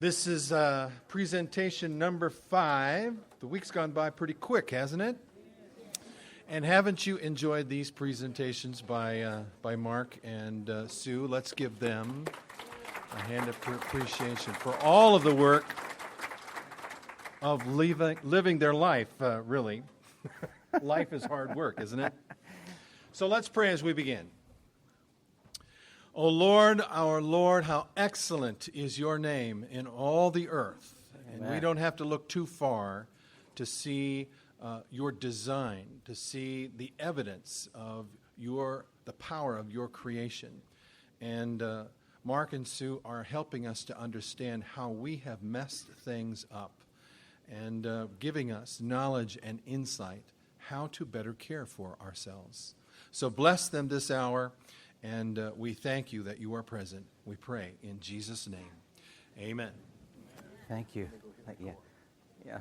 This is presentation number 5. The week's gone by pretty quick, hasn't it? And haven't you enjoyed these presentations by Mark and Sue? Let's give them a hand of appreciation for all of the work of living their life, really. Life is hard work, isn't it? So let's pray as we begin. O Lord, our Lord, how excellent is your name in all the earth. Amen. And we don't have to look too far to see your design, to see the evidence of the power of your creation. And Mark and Sue are helping us to understand how we have messed things up and giving us knowledge and insight how to better care for ourselves. So bless them this hour. And we thank you that you are present. We pray in Jesus' name. Amen. Thank you. Yeah.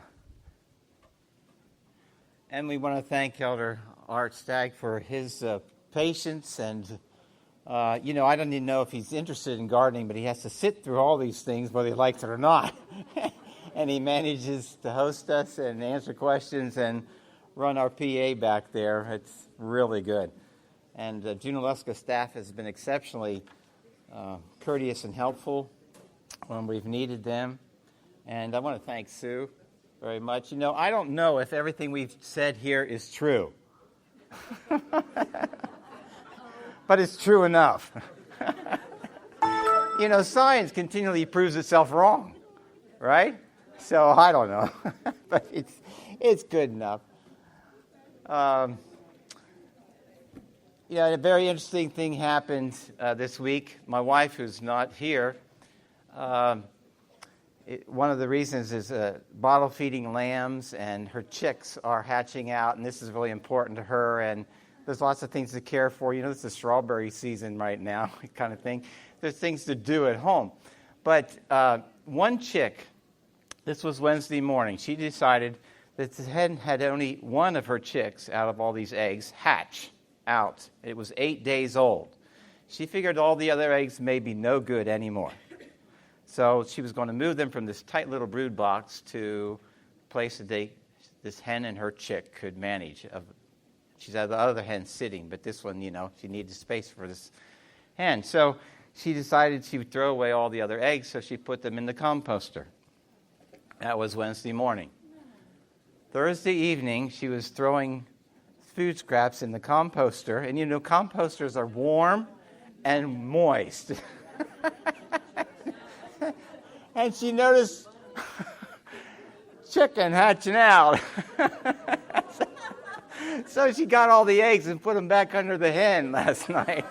And we want to thank Elder Art Stagg for his patience. And, I don't even know if he's interested in gardening, but he has to sit through all these things, whether he likes it or not. And he manages to host us and answer questions and run our PA back there. It's really good. And Junaluska staff has been exceptionally courteous and helpful when we've needed them. And I want to thank Sue very much. I don't know if everything we've said here is true. But it's true enough. Science continually proves itself wrong, right? So I don't know. But it's good enough. A very interesting thing happened this week. My wife, who's not here, one of the reasons is bottle feeding lambs, and her chicks are hatching out, and this is really important to her, and there's lots of things to care for. This is strawberry season right now, kind of thing. There's things to do at home. But one chick, this was Wednesday morning, she decided that the hen had only one of her chicks out of all these eggs hatch out. It was 8 days old. She figured all the other eggs may be no good anymore. So she was going to move them from this tight little brood box to a place that this hen and her chick could manage. She's had the other hen sitting, but this one, she needed space for this hen. So she decided she would throw away all the other eggs, so she put them in the composter. That was Wednesday morning. Thursday evening, she was throwing food scraps in the composter, and composters are warm and moist. And she noticed chicken hatching out. So she got all the eggs and put them back under the hen last night.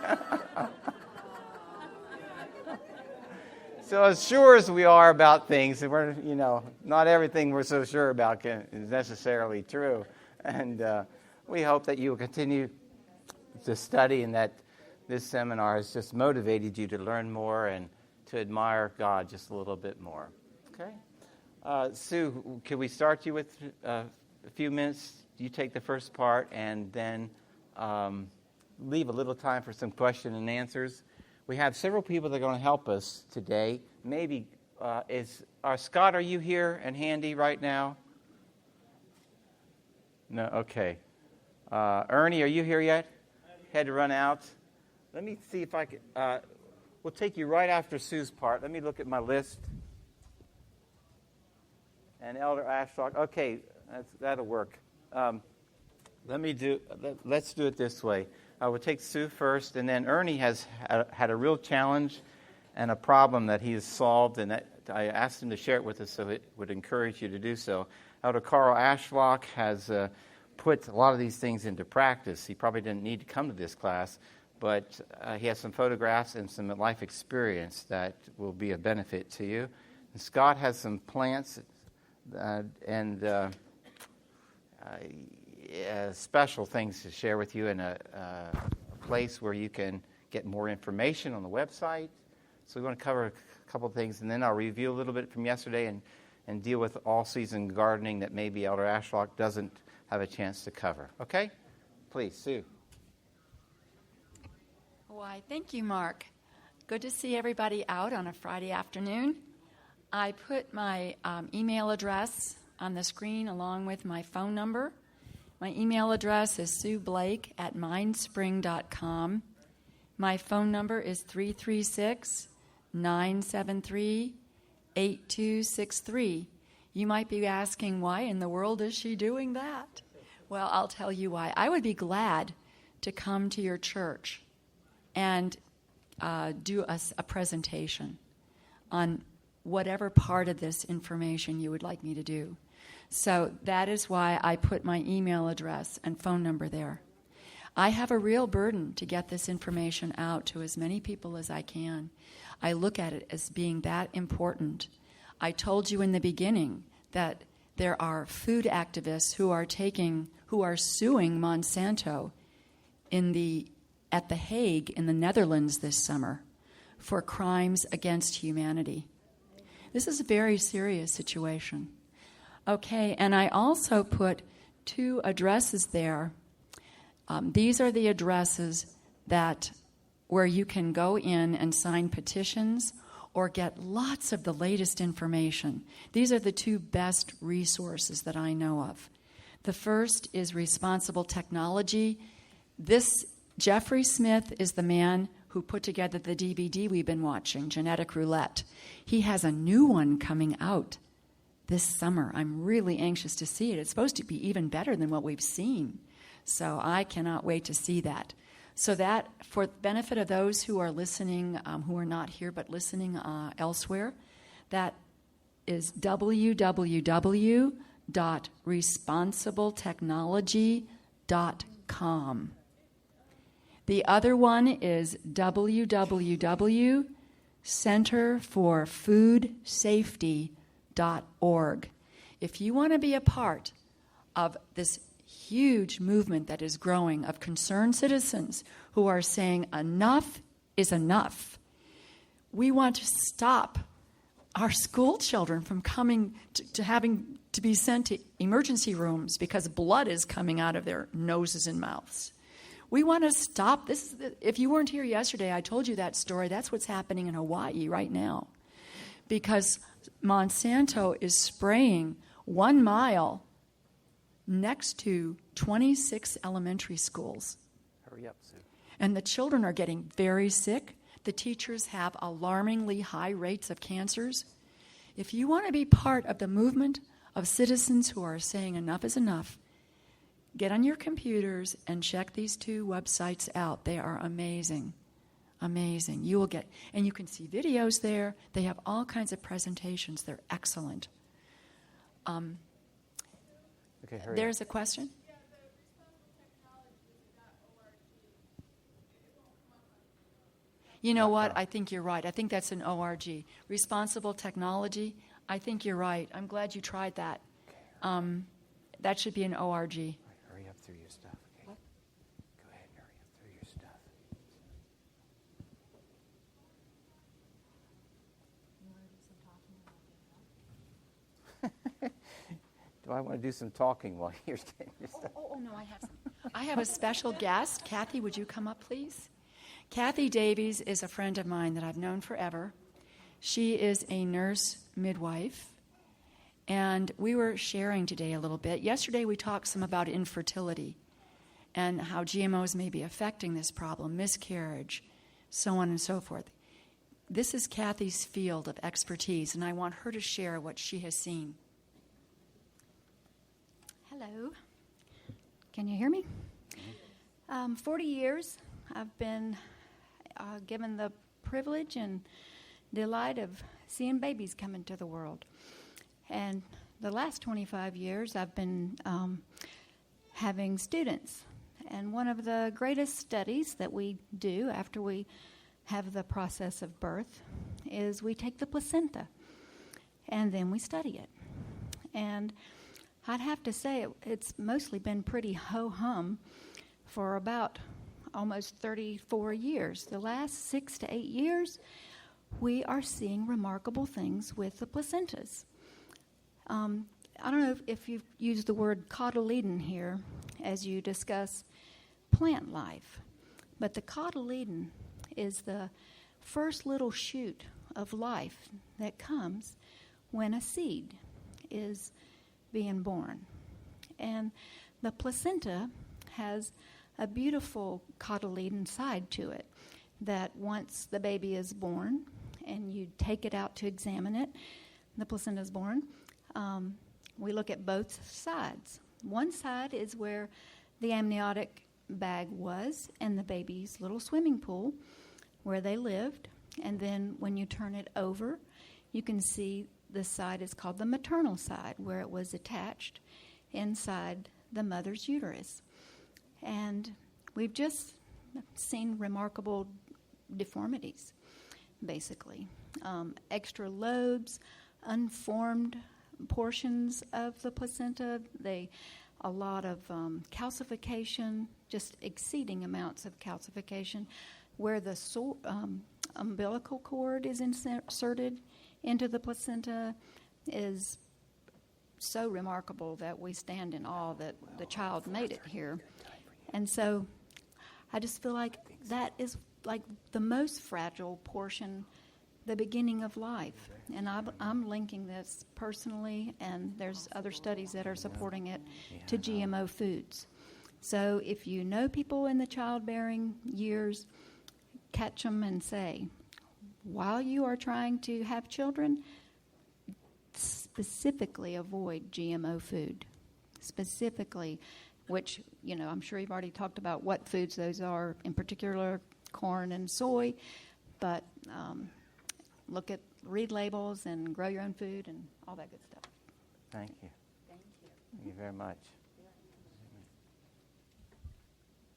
So as sure as we are about things, and we're, not everything we're so sure about is necessarily true. And we hope that you will continue to study and that this seminar has just motivated you to learn more and to admire God just a little bit more. Okay? Sue, can we start you with a few minutes? You take the first part and then leave a little time for some question and answers. We have several people that are going to help us today. Maybe, Scott, are you here and handy right now? No, okay. Ernie, are you here yet? Had to run out. Let me see if I can. We'll take you right after Sue's part. Let me look at my list. And Elder Ashlock. Okay, that'll work. Let's do it this way. We'll take Sue first, and then Ernie has had a real challenge and a problem that he has solved, and I asked him to share it with us, so it would encourage you to do so. Elder Carl Ashlock has put a lot of these things into practice. He probably didn't need to come to this class, but he has some photographs and some life experience that will be a benefit to you. And Scott has some plants and special things to share with you in a place where you can get more information on the website. So we want to cover a couple of things, and then I'll review a little bit from yesterday and deal with all-season gardening that maybe Elder Ashlock doesn't have a chance to cover. Okay? Please, Sue. Why, thank you, Mark. Good to see everybody out on a Friday afternoon. I put my email address on the screen along with my phone number. My email address is sueblake@mindspring.com. My phone number is 336-973-8263. You might be asking, why in the world is she doing that? Well, I'll tell you why. I would be glad to come to your church and do a presentation on whatever part of this information you would like me to do. So that is why I put my email address and phone number there. I have a real burden to get this information out to as many people as I can. I look at it as being that important. I told you in the beginning that there are food activists who are suing Monsanto at The Hague in the Netherlands this summer for crimes against humanity. This is a very serious situation. Okay, and I also put 2 addresses there. These are the addresses where you can go in and sign petitions or get lots of the latest information. These are the 2 best resources that I know of. The first is Responsible Technology. Jeffrey Smith is the man who put together the DVD we've been watching, Genetic Roulette. He has a new one coming out this summer. I'm really anxious to see it. It's supposed to be even better than what we've seen. So I cannot wait to see that. So that, for the benefit of those who are listening, who are not here but listening elsewhere, that is www.responsibletechnology.com. The other one is www.centerforfoodsafety.org. If you want to be a part of this huge movement that is growing of concerned citizens who are saying enough is enough, we want to stop our school children from coming to having to be sent to emergency rooms because blood is coming out of their noses and mouths. We want to stop this. If you weren't here yesterday, I told you that story. That's what's happening in Hawaii right now. Because Monsanto is spraying 1 mile next to 26 elementary schools. Hurry up, Sue. And the children are getting very sick. The teachers have alarmingly high rates of cancers. If you want to be part of the movement of citizens who are saying enough is enough, get on your computers and check these 2 websites out. They are amazing. Amazing. You will get, and you can see videos there. They have all kinds of presentations. They're excellent. Okay, hurry There's a question? You know what? I think you're right. I think that's an ORG. Responsible Technology. I think you're right. I'm glad you tried that. That should be an ORG. Hurry up through your stuff, okay? What? Go ahead and hurry up through your stuff. Do I want to do some talking while you're getting your stuff? Oh, no, I have some. I have a special guest. Kathy, would you come up, please? Kathy Davies is a friend of mine that I've known forever. She is a nurse midwife, and we were sharing today a little bit. Yesterday we talked some about infertility and how GMOs may be affecting this problem, miscarriage, so on and so forth. This is Kathy's field of expertise, and I want her to share what she has seen. Hello. Can you hear me? 40 years I've been given the privilege and delight of seeing babies come into the world. And the last 25 years I've been having students. And one of the greatest studies that we do after we have the process of birth is we take the placenta and then we study it. And I'd have to say it's mostly been pretty ho-hum for about almost 34 years. The last 6 to 8 years, we are seeing remarkable things with the placentas. I don't know if you've used the word cotyledon here as you discuss plant life, but the cotyledon is the first little shoot of life that comes when a seed is being born. And the placenta has a beautiful cotyledon side to it that once the baby is born and you take it out to examine it, the placenta is born, we look at both sides. One side is where the amniotic bag was and the baby's little swimming pool where they lived. And then when you turn it over, you can see this side is called the maternal side, where it was attached inside the mother's uterus. And we've just seen remarkable deformities, basically. Extra lobes, unformed portions of the placenta, a lot of calcification, just exceeding amounts of calcification, where the umbilical cord is inserted into the placenta is so remarkable that we stand in awe that the child made it here. And so I just feel like that is like the most fragile portion, the beginning of life. And I'm linking this personally, and there's other studies that are supporting it, to GMO foods. So if you know people in the childbearing years, catch them and say, while you are trying to have children, specifically avoid GMO food. Specifically, which, I'm sure you've already talked about what foods those are, in particular corn and soy, but read labels and grow your own food and all that good stuff. Thank you. Thank you very much.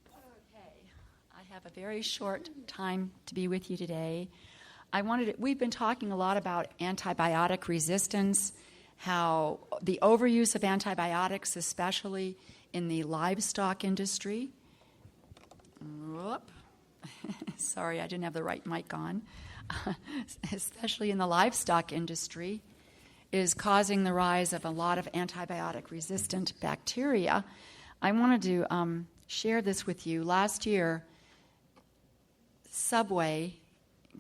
Okay, I have a very short time to be with you today. We've been talking a lot about antibiotic resistance, how the overuse of antibiotics, especially in the livestock industry. Whoop. Sorry, I didn't have the right mic on. Especially in the livestock industry, is causing the rise of a lot of antibiotic-resistant bacteria. I wanted to share this with you. Last year, Subway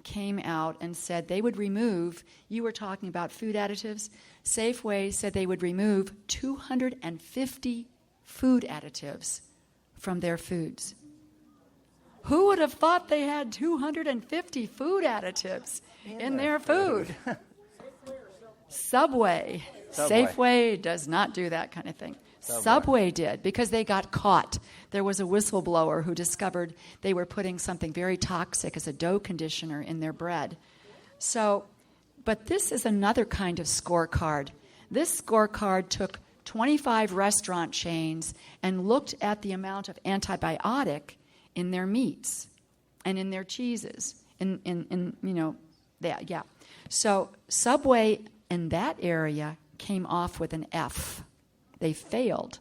came out and said they would remove, you were talking about food additives, Safeway said they would remove 250 food additives from their foods. Who would have thought they had 250 food additives in their food? Subway. Safeway does not do that kind of thing. Subway did, because they got caught. There was a whistleblower who discovered they were putting something very toxic as a dough conditioner in their bread. But this is another kind of scorecard. This scorecard took 25 restaurant chains and looked at the amount of antibiotic in their meats and in their cheeses. So Subway in that area came off with an F. They failed.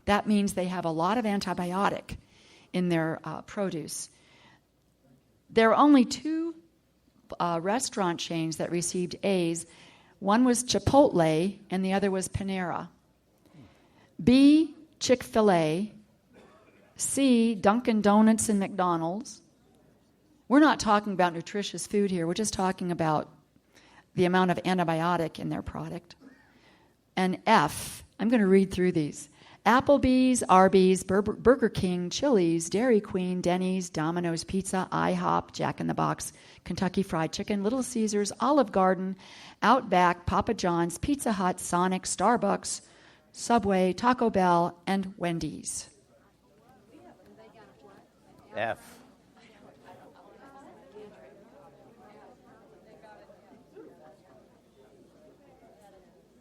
That means they have a lot of antibiotic in their produce. There are only two restaurant chains that received A's. One was Chipotle, and the other was Panera. B, Chick-fil-A. C, Dunkin' Donuts and McDonald's. We're not talking about nutritious food here. We're just talking about the amount of antibiotic in their product. And F, I'm going to read through these. Applebee's, Arby's, Burger King, Chili's, Dairy Queen, Denny's, Domino's Pizza, IHOP, Jack in the Box, Kentucky Fried Chicken, Little Caesars, Olive Garden, Outback, Papa John's, Pizza Hut, Sonic, Starbucks, Subway, Taco Bell, and Wendy's. F.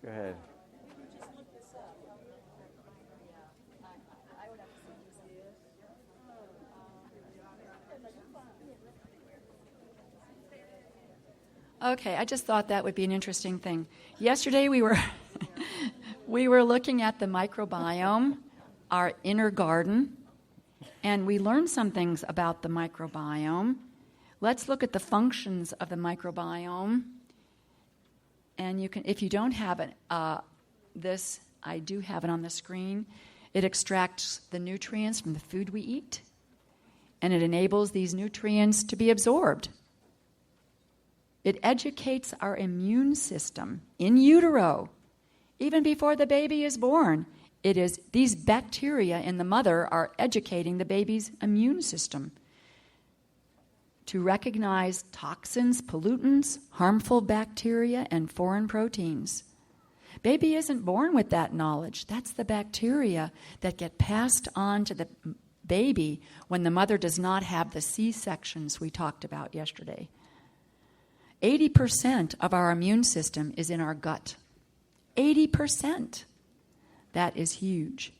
Go ahead. Okay, I just thought that would be an interesting thing. Yesterday we were looking at the microbiome, our inner garden, and we learned some things about the microbiome. Let's look at the functions of the microbiome. And you can, if you don't have it, this, I do have it on the screen. It extracts the nutrients from the food we eat, and it enables these nutrients to be absorbed. It educates our immune system in utero. Even before the baby is born, it is these bacteria in the mother are educating the baby's immune system to recognize toxins, pollutants, harmful bacteria, and foreign proteins. Baby isn't born with that knowledge. That's the bacteria that get passed on to the baby when the mother does not have the C-sections we talked about yesterday. 80% of our immune system is in our gut. 80%. That is huge.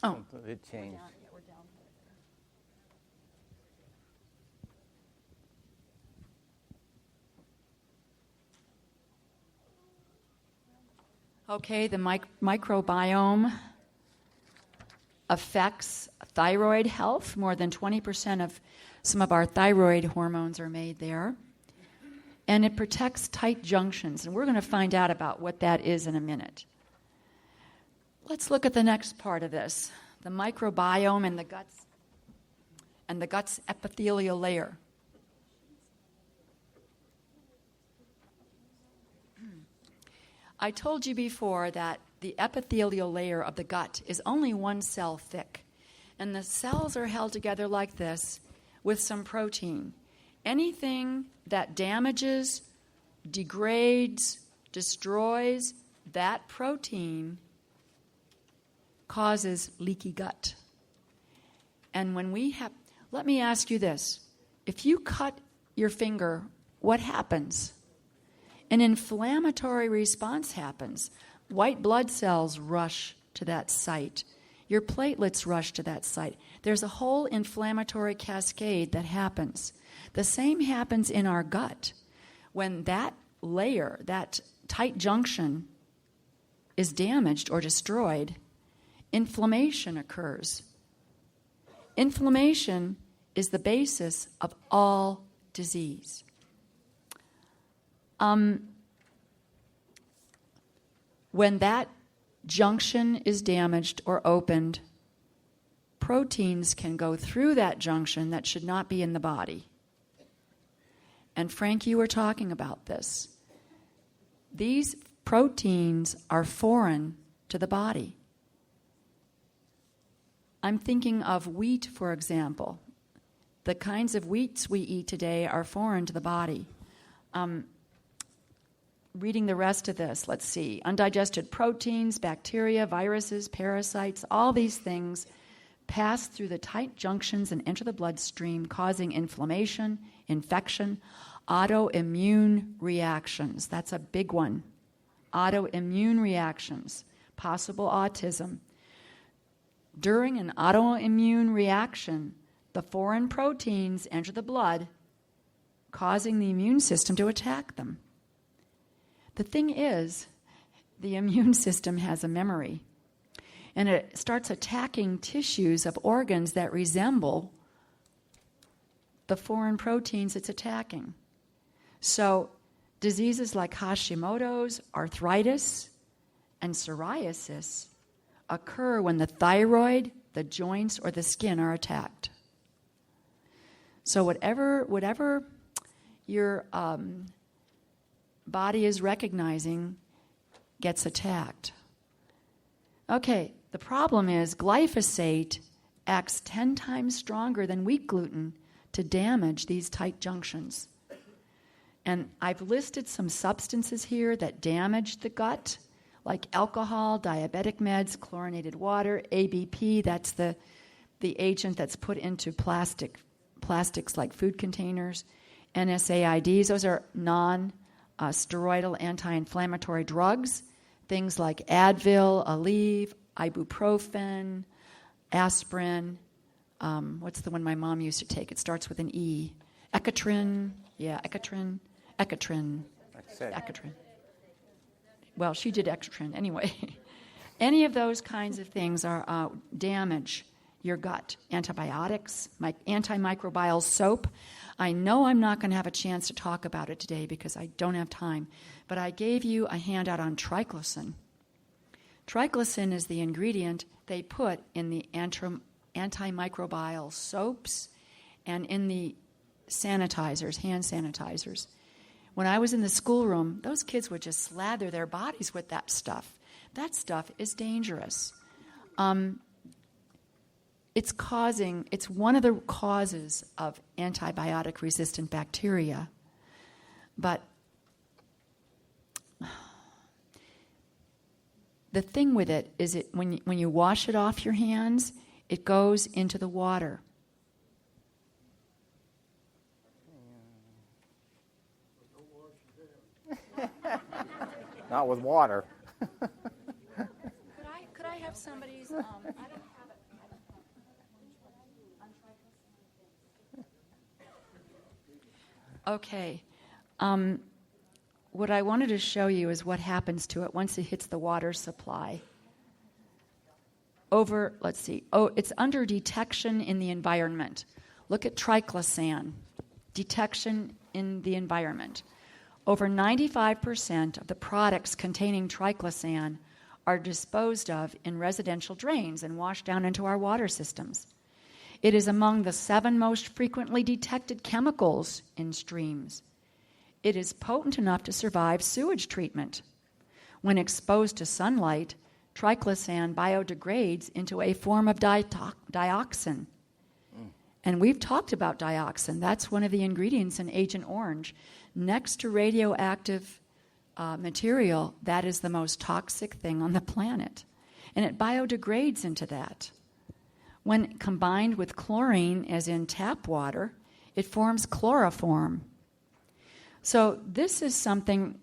Oh, It changed. okay, the microbiome affects thyroid health. More than 20% of some of our thyroid hormones are made there. And it protects tight junctions. And we're going to find out about what that is in a minute. Let's look at the next part of this, the microbiome and the gut's epithelial layer. I told you before that the epithelial layer of the gut is only one cell thick. And the cells are held together like this with some protein. Anything that damages, degrades, destroys that protein causes leaky gut. And when we have, let me ask you this. If you cut your finger, what happens? An inflammatory response happens. White blood cells rush to that site. Your platelets rush to that site. There's a whole inflammatory cascade that happens. The same happens in our gut. When that layer, that tight junction, is damaged or destroyed, inflammation occurs. Inflammation is the basis of all disease. When that junction is damaged or opened, proteins can go through that junction that should not be in the body. And Frank, you were talking about this. These proteins are foreign to the body. I'm thinking of wheat, for example. The kinds of wheats we eat today are foreign to the body. Reading the rest of this, let's see. Undigested proteins, bacteria, viruses, parasites, all these things pass through the tight junctions and enter the bloodstream, causing inflammation, infection, autoimmune reactions. That's a big one. Autoimmune reactions, possible autism. During an autoimmune reaction, the foreign proteins enter the blood, causing the immune system to attack them. The thing is, the immune system has a memory, and it starts attacking tissues of organs that resemble the foreign proteins it's attacking. So diseases like Hashimoto's, arthritis, and psoriasis occur when the thyroid, the joints, or the skin are attacked. So whatever your body is recognizing gets attacked. Okay, the problem is glyphosate acts 10 times stronger than wheat gluten to damage these tight junctions. And I've listed some substances here that damage the gut, like alcohol, diabetic meds, chlorinated water, ABP, that's the agent that's put into plastics like food containers, NSAIDs, those are non-steroidal anti-inflammatory drugs, things like Advil, Aleve, ibuprofen, aspirin, what's the one my mom used to take? It starts with an E. Ecotrin. Well, she did Ecotrin anyway. Any of those kinds of things are damage your gut. Antibiotics, antimicrobial soap. I know I'm not going to have a chance to talk about it today because I don't have time, but I gave you a handout on triclosan. Triclosan is the ingredient they put in the antimicrobial soaps and in the sanitizers, hand sanitizers. When I was in the schoolroom, those kids would just slather their bodies with that stuff. That stuff is dangerous. It's one of the causes of antibiotic-resistant bacteria. But the thing with it is when you wash it off your hands, it goes into the water. Not with water. Could I have somebody's? I don't have it. Okay. What I wanted to show you is what happens to it once it hits the water supply. It's under detection in the environment. Look at triclosan, detection in the environment. Over 95% of the products containing triclosan are disposed of in residential drains and washed down into our water systems. It is among the 7 most frequently detected chemicals in streams. It is potent enough to survive sewage treatment. When exposed to sunlight, triclosan biodegrades into a form of dioxin. And we've talked about dioxin. That's one of the ingredients in Agent Orange. Next to radioactive material, that is the most toxic thing on the planet. And it biodegrades into that. When combined with chlorine, as in tap water, it forms chloroform. So this is something,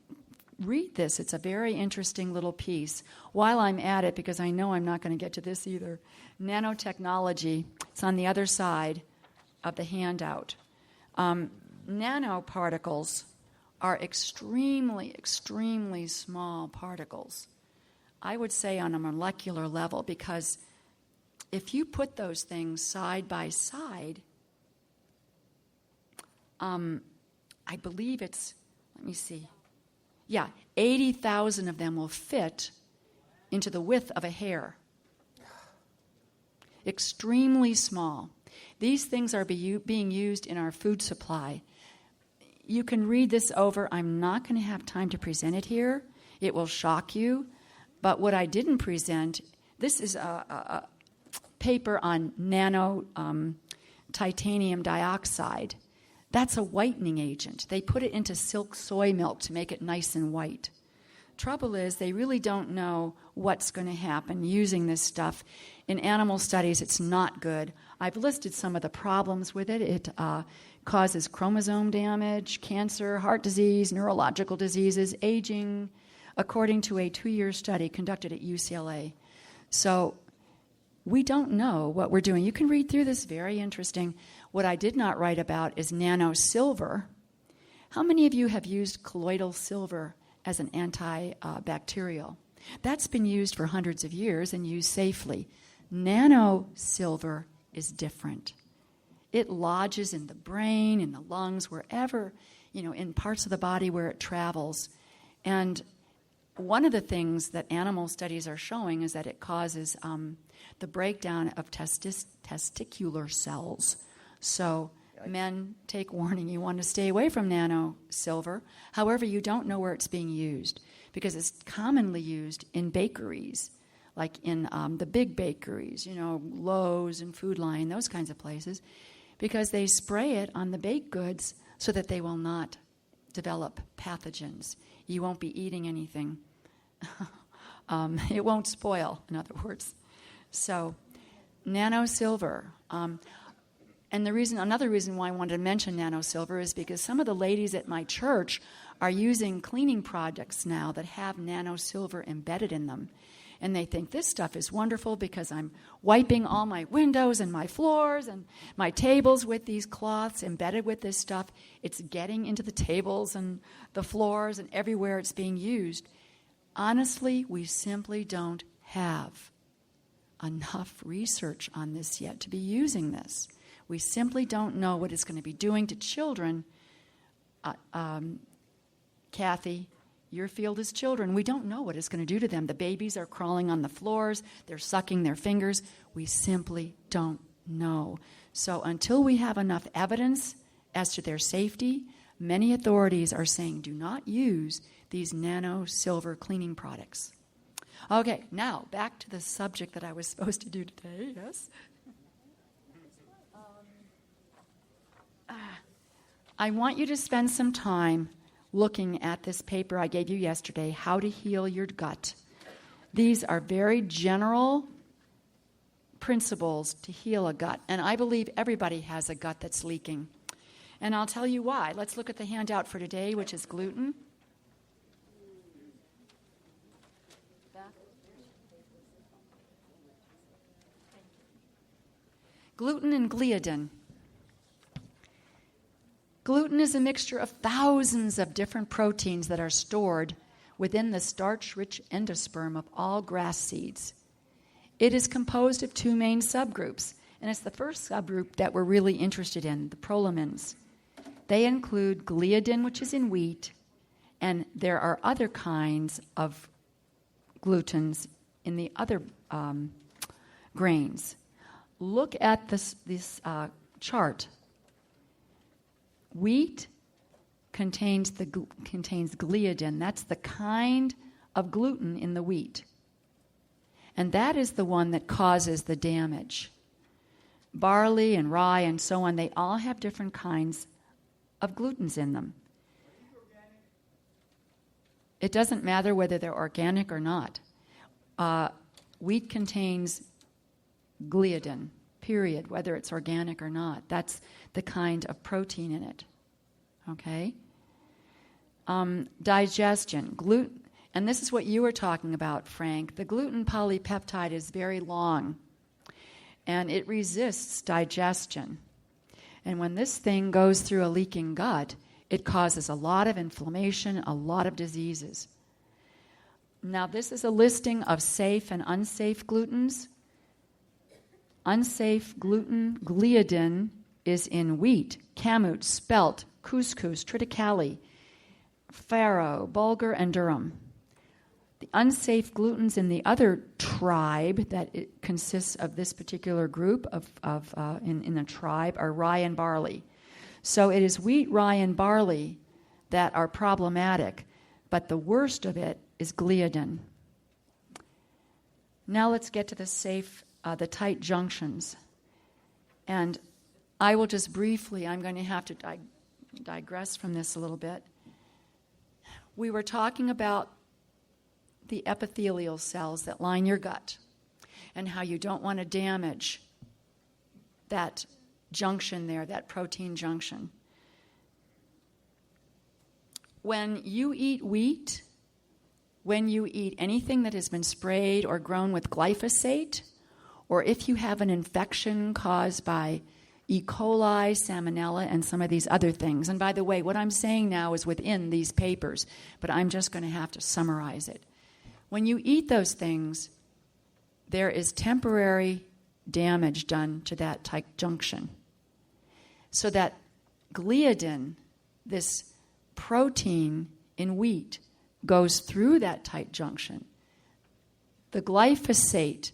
read this. It's a very interesting little piece. While I'm at it, because I know I'm not going to get to this either, nanotechnology, it's on the other side of the handout. Nanoparticles are extremely, extremely small particles. I would say on a molecular level, because if you put those things side by side, I believe it's, 80,000 of them will fit into the width of a hair. Extremely small. These things are being used in our food supply. You can read this over. I'm not going to have time to present it here. It will shock you. But what I didn't present, this is a paper on nano titanium dioxide. That's a whitening agent. They put it into silk soy milk to make it nice and white. Trouble is, they really don't know what's going to happen using this stuff. In animal studies, it's not good. I've listed some of the problems with it. It causes chromosome damage, cancer, heart disease, neurological diseases, aging, according to a 2-year study conducted at UCLA. So we don't know what we're doing. You can read through this, very interesting. What I did not write about is nano silver. How many of you have used colloidal silver as an antibacterial? That's been used for hundreds of years and used safely. Nano silver is different. It lodges in the brain, in the lungs, wherever, in parts of the body where it travels. And one of the things that animal studies are showing is that it causes the breakdown of testicular cells. So men, take warning. You want to stay away from nano silver. However, you don't know where it's being used because it's commonly used in bakeries, like in the big bakeries, Lowe's and Food Lion, those kinds of places, because they spray it on the baked goods so that they will not develop pathogens. You won't be eating anything. It won't spoil, in other words. So, nano silver. And another reason why I wanted to mention nano silver is because some of the ladies at my church are using cleaning products now that have nano silver embedded in them. And they think this stuff is wonderful because I'm wiping all my windows and my floors and my tables with these cloths embedded with this stuff. It's getting into the tables and the floors and everywhere it's being used. Honestly, we simply don't have enough research on this yet to be using this. We simply don't know what it's going to be doing to children. Kathy, your field is children. We don't know what it's going to do to them. The babies are crawling on the floors. They're sucking their fingers. We simply don't know. So until we have enough evidence As to their safety, many authorities are saying do not use these nano silver cleaning products. Okay, now back to the subject that I was supposed to do today, yes? I want you to spend some time looking at this paper I gave you yesterday, How to Heal Your Gut. These are very general principles to heal a gut, and I believe everybody has a gut that's leaking. And I'll tell you why. Let's look at the handout for today, which is gluten. Gluten and gliadin. Gluten is a mixture of thousands of different proteins that are stored within the starch-rich endosperm of all grass seeds. It is composed of two main subgroups, and it's the first subgroup that we're really interested in, the prolamins. They include gliadin, which is in wheat, and there are other kinds of glutens in the other grains. Look at this chart. Wheat contains gliadin. That's the kind of gluten in the wheat. And that is the one that causes the damage. Barley and rye and so on, they all have different kinds of glutens in them. It doesn't matter whether they're organic or not. Wheat contains gliadin, period, whether it's organic or not. That's the kind of protein in it. Okay? Digestion. Gluten, and this is what you were talking about, Frank. The gluten polypeptide is very long, and it resists digestion. And when this thing goes through a leaking gut, it causes a lot of inflammation, a lot of diseases. Now, this is a listing of safe and unsafe glutens. Unsafe gluten, gliadin, is in wheat, kamut, spelt, couscous, triticale, farro, bulgur, and durum. The unsafe glutens in the other tribe that it consists of this particular group in the tribe are rye and barley. So it is wheat, rye, and barley that are problematic, but the worst of it is gliadin. Now let's get to the tight junctions. And I will just briefly, I'm going to have to digress from this a little bit. We were talking about the epithelial cells that line your gut and how you don't want to damage that junction there, that protein junction. When you eat wheat, when you eat anything that has been sprayed or grown with glyphosate, or if you have an infection caused by E. coli, salmonella, and some of these other things. And by the way, what I'm saying now is within these papers, but I'm just going to have to summarize it. When you eat those things, there is temporary damage done to that tight junction. So that gliadin, this protein in wheat, goes through that tight junction. The glyphosate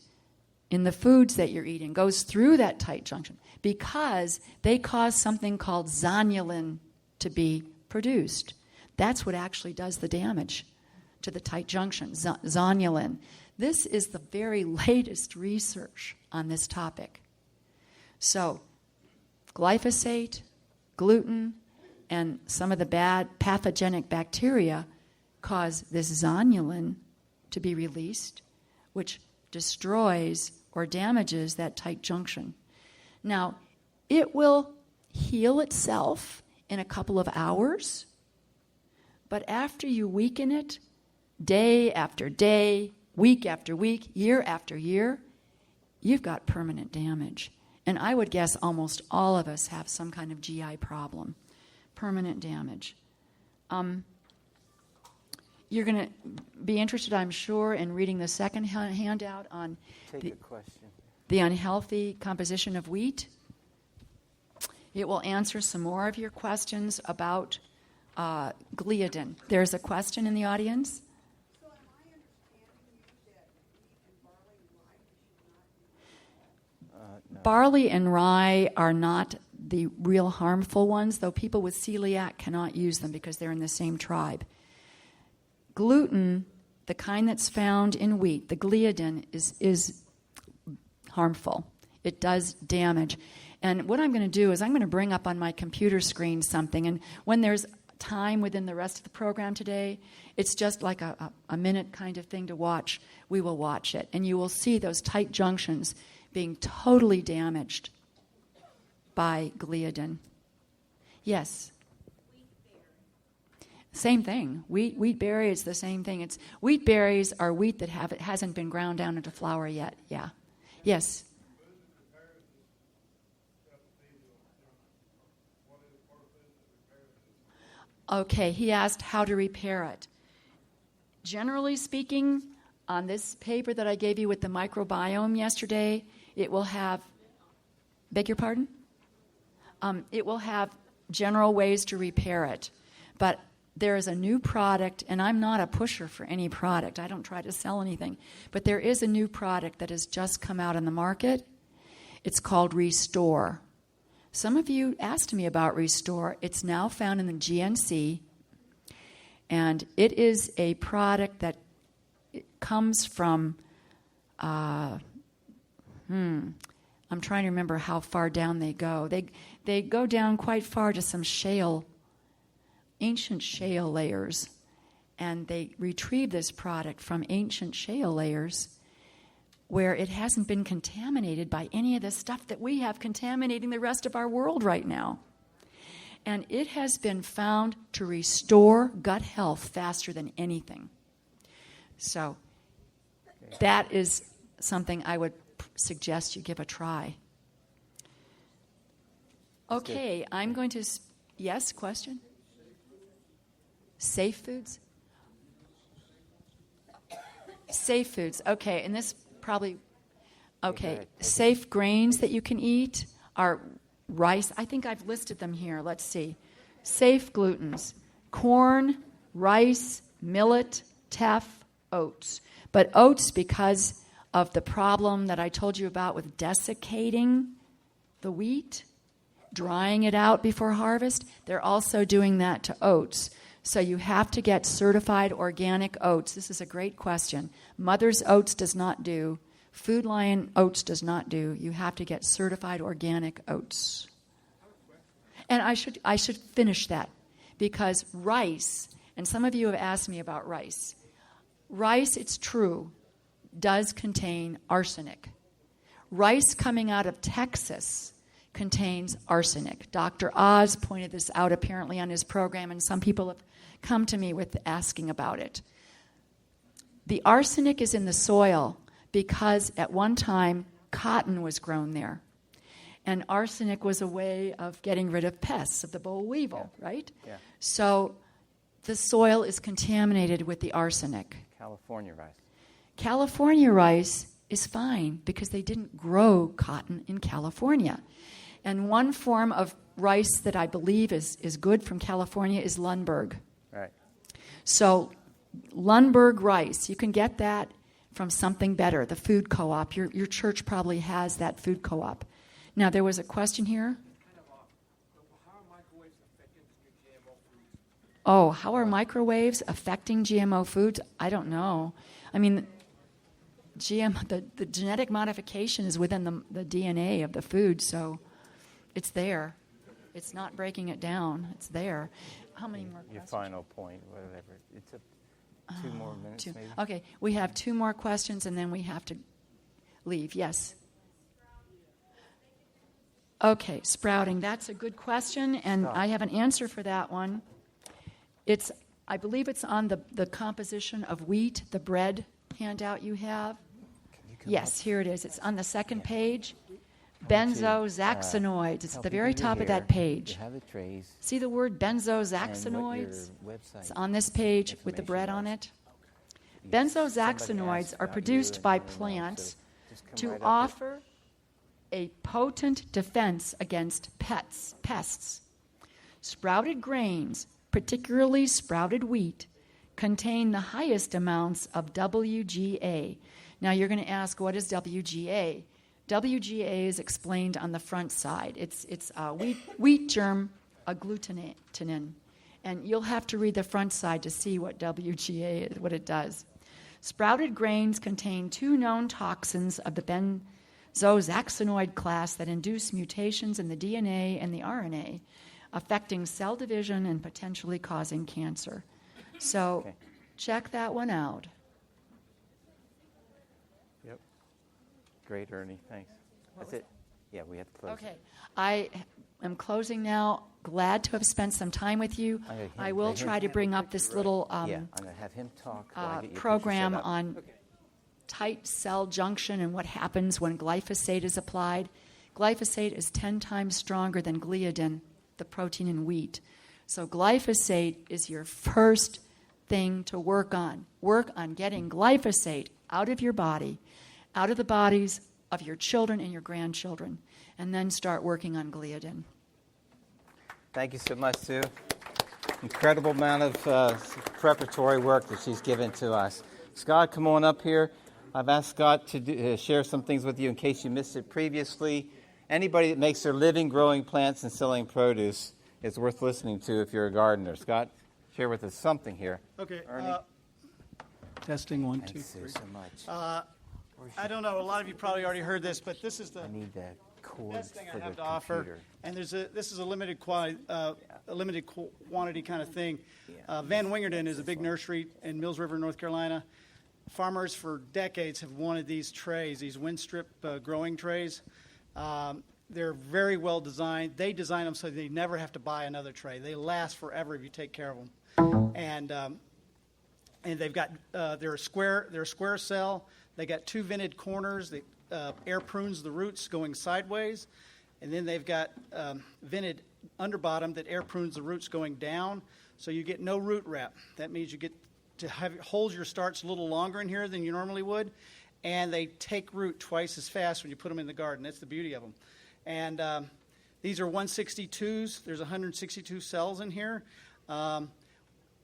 in the foods that you're eating goes through that tight junction because they cause something called zonulin to be produced. That's what actually does the damage to the tight junction, zonulin. This is the very latest research on this topic. So, glyphosate, gluten, and some of the bad pathogenic bacteria cause this zonulin to be released, which destroys or damages that tight junction. Now, it will heal itself in a couple of hours, but after you weaken it, day after day, week after week, year after year, you've got permanent damage. And I would guess almost all of us have some kind of GI problem. Permanent damage. You're going to be interested, I'm sure, in reading the second handout on the unhealthy composition of wheat. It will answer some more of your questions about gliadin. There's a question in the audience. So am I understanding you that wheat and barley and rye should not? Barley and rye are not the real harmful ones, though people with celiac cannot use them because they're in the same tribe. Gluten, the kind that's found in wheat, the gliadin, is harmful. It does damage. And what I'm going to do is I'm going to bring up on my computer screen something, and when there's time within the rest of the program today, it's just like a minute kind of thing to watch. We will watch it, and you will see those tight junctions being totally damaged by gliadin. Yes? Same thing. Wheat berry is the same thing. It's wheat berries are wheat that hasn't been ground down into flour yet. Yeah. Yes? Okay, he asked how to repair it. Generally speaking, on this paper that I gave you with the microbiome yesterday, it will have, beg your pardon? It will have general ways to repair it. But there is a new product, and I'm not a pusher for any product. I don't try to sell anything. But there is a new product that has just come out on the market. It's called Restore. Some of you asked me about Restore. It's now found in the GNC, and it is a product that comes from, I'm trying to remember how far down they go. They go down quite far to some ancient shale layers, and they retrieve this product from ancient shale layers where it hasn't been contaminated by any of the stuff that we have contaminating the rest of our world right now. And it has been found to restore gut health faster than anything. So that is something I would suggest you give a try. Okay, I'm going to... Yes, question? Safe foods? Safe foods. Okay, and this probably... Okay, safe grains that you can eat are rice. I think I've listed them here. Let's see. Safe glutens. Corn, rice, millet, teff, oats. But oats, because of the problem that I told you about with desiccating the wheat, drying it out before harvest, they're also doing that to oats. So you have to get certified organic oats. This is a great question. Mother's Oats does not do. Food Lion Oats does not do. You have to get certified organic oats. And I should finish that, because rice, and some of you have asked me about rice. Rice, it's true, does contain arsenic. Rice coming out of Texas contains arsenic. Dr. Oz pointed this out apparently on his program, and some people have come to me with asking about it. The arsenic is in the soil because at one time cotton was grown there. And arsenic was a way of getting rid of pests, of the boll weevil, right? Yeah. So the soil is contaminated with the arsenic. California rice. California rice is fine because they didn't grow cotton in California. And one form of rice that I believe is good from California is Lundberg. Right. So Lundberg rice, you can get that from something better, the food co-op. Your church probably has that food co-op. Now, there was a question here. Oh, how are microwaves affecting GMO foods? I don't know. I mean, the genetic modification is within the DNA of the food, so it's there. It's not breaking it down. It's there. How many more questions? Your final point, whatever. It's 2 more minutes, maybe. Okay, we have 2 more questions, and then we have to leave. Yes? Okay, sprouting. That's a good question, and I have an answer for that one. I believe it's on the composition of wheat, the bread handout you have. Yes, here it is. It's on the second page. Benzoxanoids. It's at the very top of that page. You have the trays. See the word benzoxanoids? It's on this page with the bread on it. Benzoxanoids are produced by plants to offer a potent defense against pests. Sprouted grains, particularly sprouted wheat, contain the highest amounts of WGA. Now you're going to ask, what is WGA? WGA is explained on the front side. It's wheat germ agglutinin. And you'll have to read the front side to see what WGA is, what it does. Sprouted grains contain 2 known toxins of the benzoxanoid class that induce mutations in the DNA and the RNA, affecting cell division and potentially causing cancer. So check that one out. Yep. Great, Ernie. Thanks. That's it. Yeah, we have to close. Okay. I am closing now. Glad to have spent some time with you. I will try to bring up this little I'm going to have him talk. while I get your program picture set up. on tight cell junction and what happens when glyphosate is applied. Glyphosate is 10 times stronger than gliadin, the protein in wheat. So glyphosate is your first thing to work on. Work on getting glyphosate out of your body, out of the bodies of your children and your grandchildren, and then start working on gliadin. Thank you so much, Sue. Incredible amount of preparatory work that she's given to us. Scott, come on up here. I've asked Scott to share some things with you in case you missed it previously. Anybody that makes their living growing plants and selling produce is worth listening to if you're a gardener. Scott, share with us something here. Okay. Ernie? Testing 1, 2, Thanks, Sue, 3. so much. I don't know. A lot of you probably already heard this, but this is the I need that cord best thing for I have the to offer. computer. And this is a limited quantity kind of thing. Van Wingerden is a big nursery in Mills River, North Carolina. Farmers for decades have wanted these trays, these wind strip growing trays. They're very well designed. They design them so they never have to buy another tray. They last forever if you take care of them. And they've got they're a square cell. They got 2 vented corners that air prunes the roots going sideways, and then they've got vented underbottom that air prunes the roots going down. So you get no root wrap. That means you get to hold your starts a little longer in here than you normally would, and they take root twice as fast when you put them in the garden. That's the beauty of them. And these are 162s. There's 162 cells in here. Now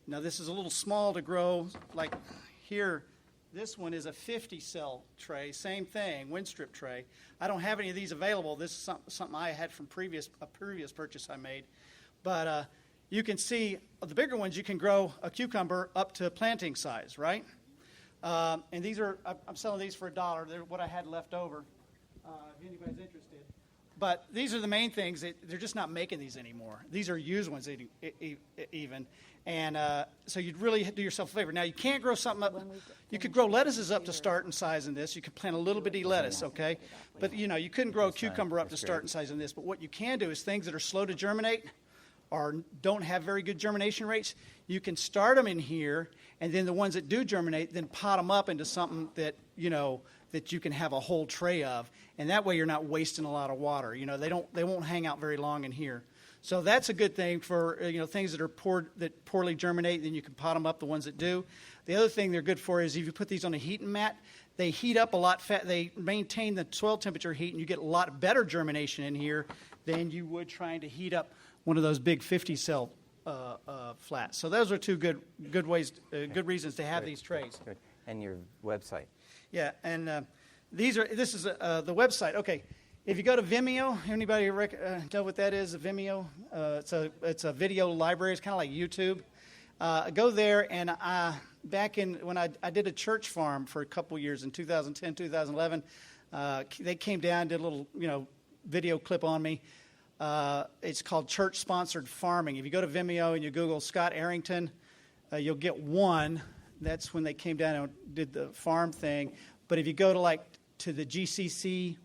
this is a little small to grow. Like here, this one is a 50-cell tray. Same thing, wind strip tray. I don't have any of these available. This is something I had from a previous purchase I made. But you can see the bigger ones, you can grow a cucumber up to planting size, right? And these are, I'm selling these for $1. They're what I had left over, if anybody's interested. But these are the main things. They're just not making these anymore. These are used ones even. And so you'd really do yourself a favor. Now, you can't grow something up. You could grow lettuces up to start in size in this. You could plant a little bitty lettuce, okay? But, you couldn't grow a cucumber up to start in size in this. But what you can do is things that are slow to germinate or don't have very good germination rates, you can start them in here, and then the ones that do germinate, then pot them up into something that, that you can have a whole tray of. And that way you're not wasting a lot of water. They won't hang out very long in here. So that's a good thing for things that are poorly germinate. Then you can pot them up. The ones that do. The other thing they're good for is if you put these on a heating mat, they heat up a lot. They maintain the soil temperature heat, and you get a lot better germination in here than you would trying to heat up one of those big 50-cell flats. So those are two good ways, good reasons to have these trays. Good. And your website. Yeah, and this is the website. Okay. If you go to Vimeo, anybody know what that is? Vimeo, it's a video library. It's kind of like YouTube. Go there, and back when I did a church farm for a couple years in 2010, 2011, they came down, did a little video clip on me. It's called Church Sponsored Farming. If you go to Vimeo and you Google Scott Arrington, you'll get one. That's when they came down and did the farm thing. But if you go to the GCC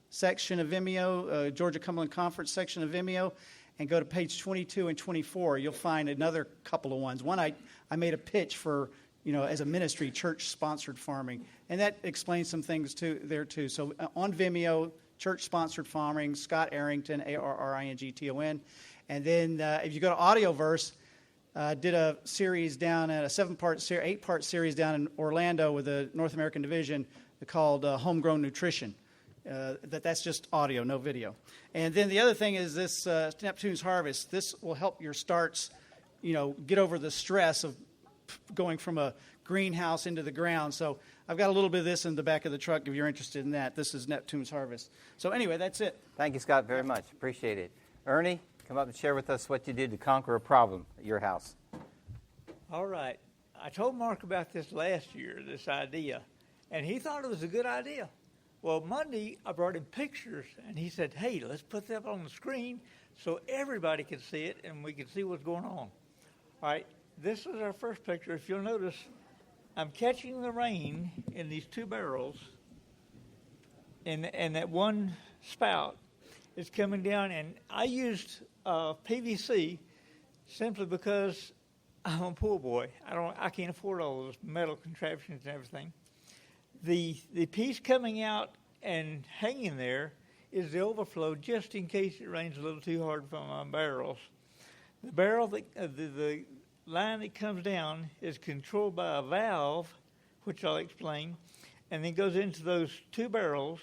section of Vimeo, Georgia Cumberland Conference section of Vimeo, and go to page 22 and 24, you'll find another couple of ones. One I made a pitch for, as a ministry, church-sponsored farming, and that explains some things there too. So on Vimeo, church-sponsored farming, Scott Arrington, Arrington, and then if you go to Audioverse, did a series down at a 8-part series down in Orlando with the North American division called Homegrown Nutrition. That's just audio, no video. And then the other thing is this Neptune's Harvest. This will help your starts, get over the stress of going from a greenhouse into the ground. So I've got a little bit of this in the back of the truck if you're interested in that. This is Neptune's Harvest. So anyway, that's it. Thank you, Scott, very much. Appreciate it. Ernie, come up and share with us what you did to conquer a problem at your house. All right. I told Mark about this last year, this idea, and he thought it was a good idea. Well, Monday, I brought him pictures, and he said, hey, let's put that on the screen so everybody can see it and we can see what's going on. All right, this is our first picture. If you'll notice, I'm catching the rain in these two barrels, and that one spout is coming down, and I used PVC simply because I'm a poor boy. I can't afford all those metal contraptions and everything. The piece coming out and hanging there is the overflow, just in case it rains a little too hard from my barrels. The barrel, the line that comes down is controlled by a valve, which I'll explain, and then goes into those two barrels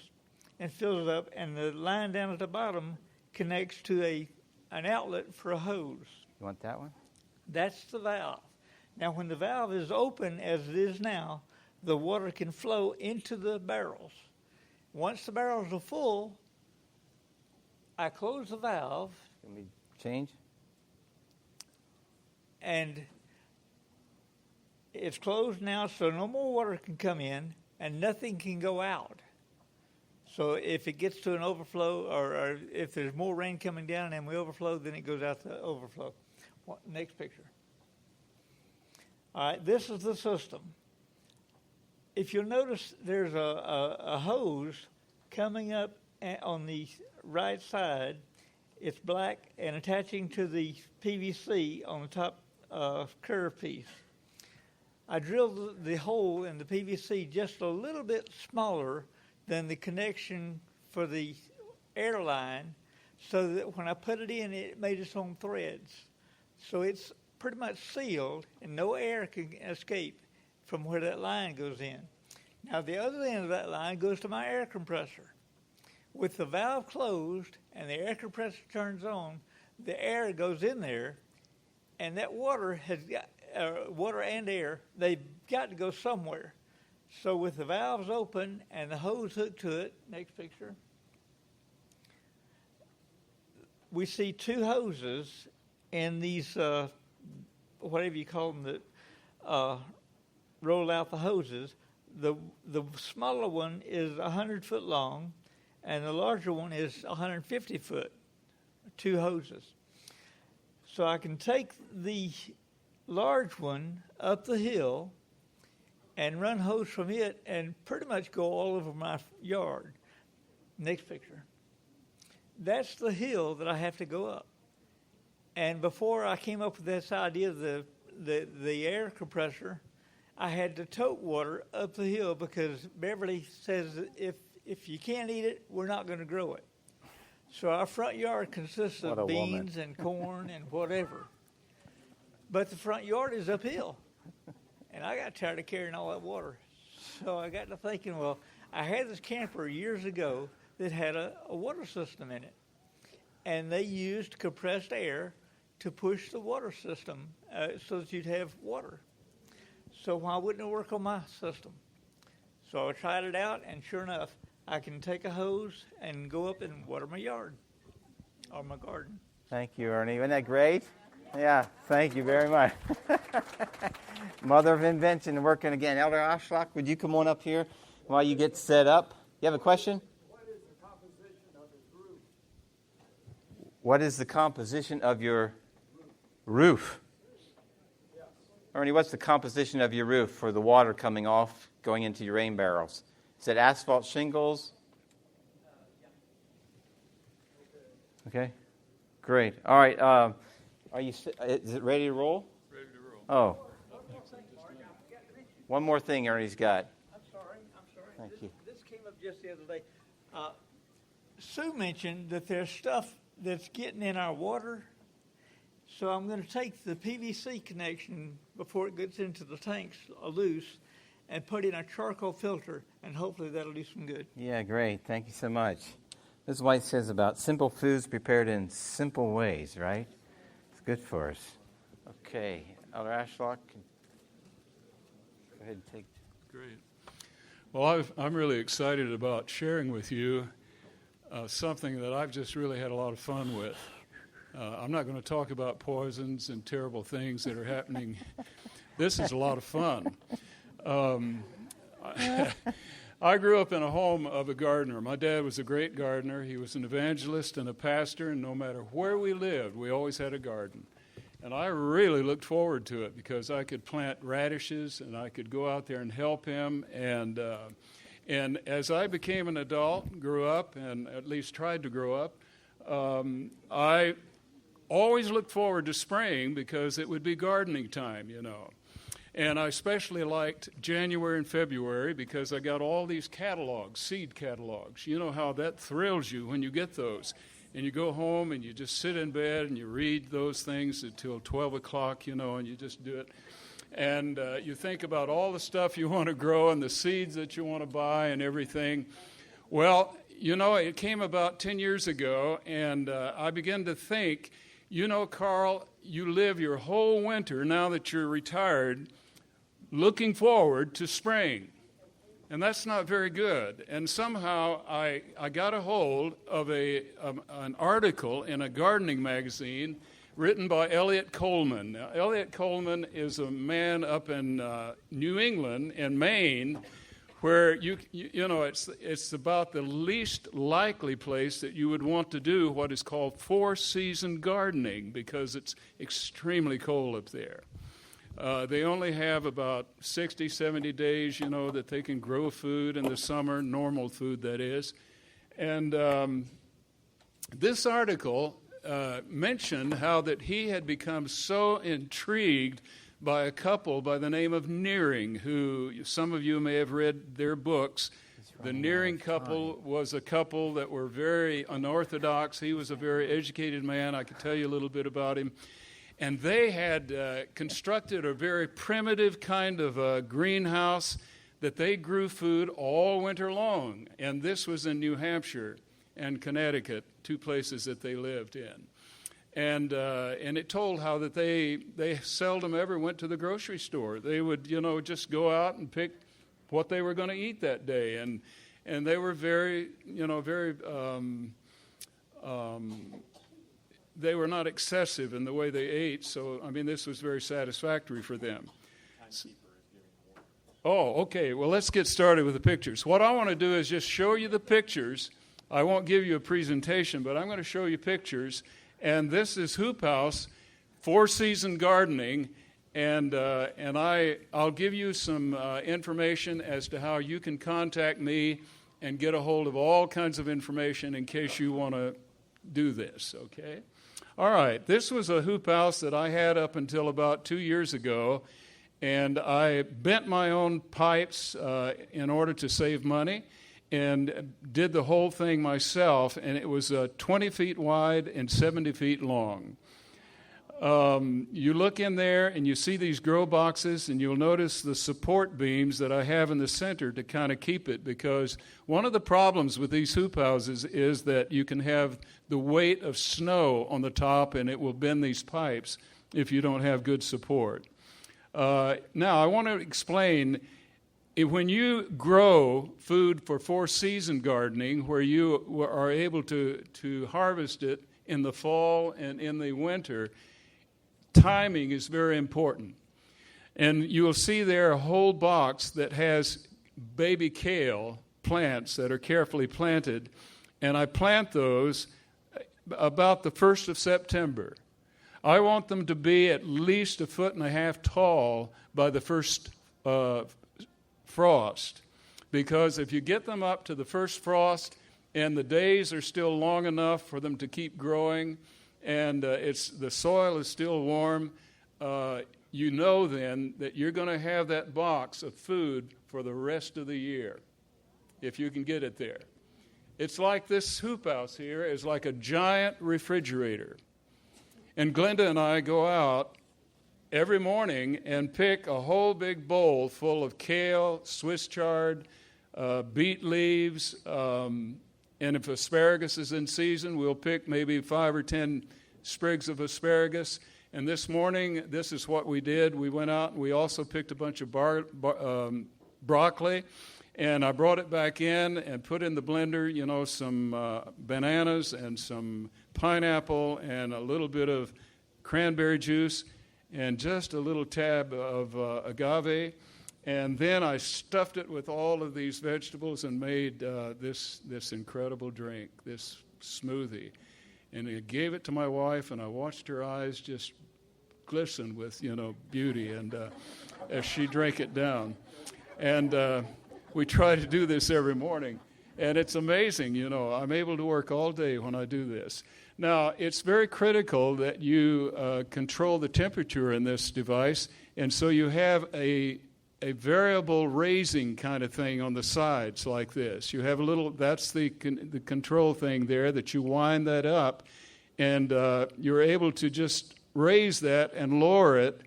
and fills it up, and the line down at the bottom connects to an outlet for a hose. You want that one? That's the valve. Now, when the valve is open, as it is now, the water can flow into the barrels. Once the barrels are full, I close the valve. Can we change? And it's closed now, so no more water can come in, and nothing can go out. So if it gets to an overflow, or if there's more rain coming down and we overflow, then it goes out to overflow. Next picture. All right, this is the system. If you'll notice, there's a hose coming up on the right side. It's black and attaching to the PVC on the top curve piece. I drilled the hole in the PVC just a little bit smaller than the connection for the airline, so that when I put it in, it made its own threads. So it's pretty much sealed, and no air can escape from where that line goes in. Now, the other end of that line goes to my air compressor. With the valve closed and the air compressor turns on, the air goes in there, and that water has got, water and air, they've got to go somewhere. So with the valves open and the hose hooked to it, next picture, we see two hoses in these, whatever you call them, that roll out the hoses. The smaller one is 100 foot long, and the larger one is 150 foot, two hoses. So I can take the large one up the hill and run hose from it and pretty much go all over my yard. Next picture. That's the hill that I have to go up. And before I came up with this idea of the air compressor, I had to tote water up the hill because Beverly says if you can't eat it, we're not going to grow it. So our front yard consists of beans and corn and whatever. But the front yard is uphill. And I got tired of carrying all that water. So I got to thinking, well, I had this camper years ago that had a water system in it. And they used compressed air to push the water system so that you'd have water. So why wouldn't it work on my system? So I tried it out, and sure enough, I can take a hose and go up and water my yard or my garden. Thank you, Ernie. Isn't that great? Yeah, thank you very much. Mother of invention working again. Elder Ashlock, would you come on up here while you get set up? You have a question? What is the composition of his roof? What is the composition of your roof? Yes. Ernie, what's the composition of your roof for the water coming off, going into your rain barrels? Is it asphalt shingles? Okay, great. All right. Are you? Is it ready to roll? Ready to roll. Oh. One more thing Ernie's got. I'm sorry. Thank you. This came up just the other day. Sue mentioned that there's stuff that's getting in our water. So I'm going to take the PVC connection before it gets into the tanks loose and put in a charcoal filter, and hopefully that'll do some good. Yeah, great. Thank you so much. This is what it says about simple foods prepared in simple ways, right? It's good for us. Okay, Elder Ashlock. ahead and take. Great. Well, I'm really excited about sharing with you something that I've just really had a lot of fun with. I'm not going to talk about poisons and terrible things that are happening. This is a lot of fun. I grew up in a home of a gardener. My dad was a great gardener. He was an evangelist and a pastor, and no matter where we lived, we always had a garden. And I really looked forward to it because I could plant radishes and I could go out there and help him. And as I became an adult, grew up, and at least tried to grow up, I always looked forward to spring because it would be gardening time, you know. And I especially liked January and February because I got all these catalogs, seed catalogs. You know how that thrills you when you get those. And you go home and you just sit in bed and you read those things until 12 o'clock, you know, and you just do it. And you think about all the stuff you want to grow and the seeds that you want to buy and everything. Well, you know, it came about 10 years ago, and I began to think, you know, Carl, you live your whole winter, now that you're retired, looking forward to spring. And that's not very good. And somehow I got a hold of an article in a gardening magazine written by Elliot Coleman. Now, Elliot Coleman is a man up in New England, in Maine, where you know it's about the least likely place that you would want to do what is called four-season gardening because it's extremely cold up there. They only have about 60, 70 days, you know, that they can grow food in the summer, normal food, that is. And this article mentioned how that he had become so intrigued by a couple by the name of Nearing, who some of you may have read their books. The Nearing couple was a couple that were very unorthodox. He was a very educated man. I could tell you a little bit about him. And they had constructed a very primitive kind of greenhouse that they grew food all winter long. And this was in New Hampshire and Connecticut, two places that they lived in. And it told how that they seldom ever went to the grocery store. They would, you know, just go out and pick what they were going to eat that day. And they were very, you know, they were not excessive in the way they ate, so, I mean, this was very satisfactory for them. Oh, okay. Well, let's get started with the pictures. What I want to do is just show you the pictures. I won't give you a presentation, but I'm going to show you pictures. And this is Hoop House, four-season gardening, and I'll give you some information as to how you can contact me and get a hold of all kinds of information in case you want to do this, okay? All right, this was a hoop house that I had up until about 2 years ago, and I bent my own pipes in order to save money and did the whole thing myself, and it was 20 feet wide and 70 feet long. You look in there and you see these grow boxes, and you'll notice the support beams that I have in the center to kind of keep it, because one of the problems with these hoop houses is that you can have the weight of snow on the top and it will bend these pipes if you don't have good support. Now, I want to explain, when you grow food for four-season gardening, where you are able to harvest it in the fall and in the winter, timing is very important. And you will see there a whole box that has baby kale plants that are carefully planted, and I plant those about the 1st of September. I want them to be at least 1.5 feet tall by the first frost, because if you get them up to the first frost and the days are still long enough for them to keep growing, and the soil is still warm, you know then that you're going to have that box of food for the rest of the year, if you can get it there. It's like this hoop house here is like a giant refrigerator. And Glenda and I go out every morning and pick a whole big bowl full of kale, Swiss chard, beet leaves, and if asparagus is in season, we'll pick maybe 5 or 10 sprigs of asparagus, And this morning, this is what we did. We went out and we also picked a bunch of broccoli, and I brought it back in and put in the blender, some bananas and some pineapple and a little bit of cranberry juice and just a little tab of agave. And then I stuffed it with all of these vegetables and made this incredible drink, this smoothie. And I gave it to my wife, and I watched her eyes just glisten with, beauty, and as she drank it down. And we try to do this every morning. And it's amazing, I'm able to work all day when I do this. Now, it's very critical that you control the temperature in this device, and so you have a variable raising kind of thing on the sides like this. You have that's the control thing there that you wind that up, and you're able to just raise that and lower it.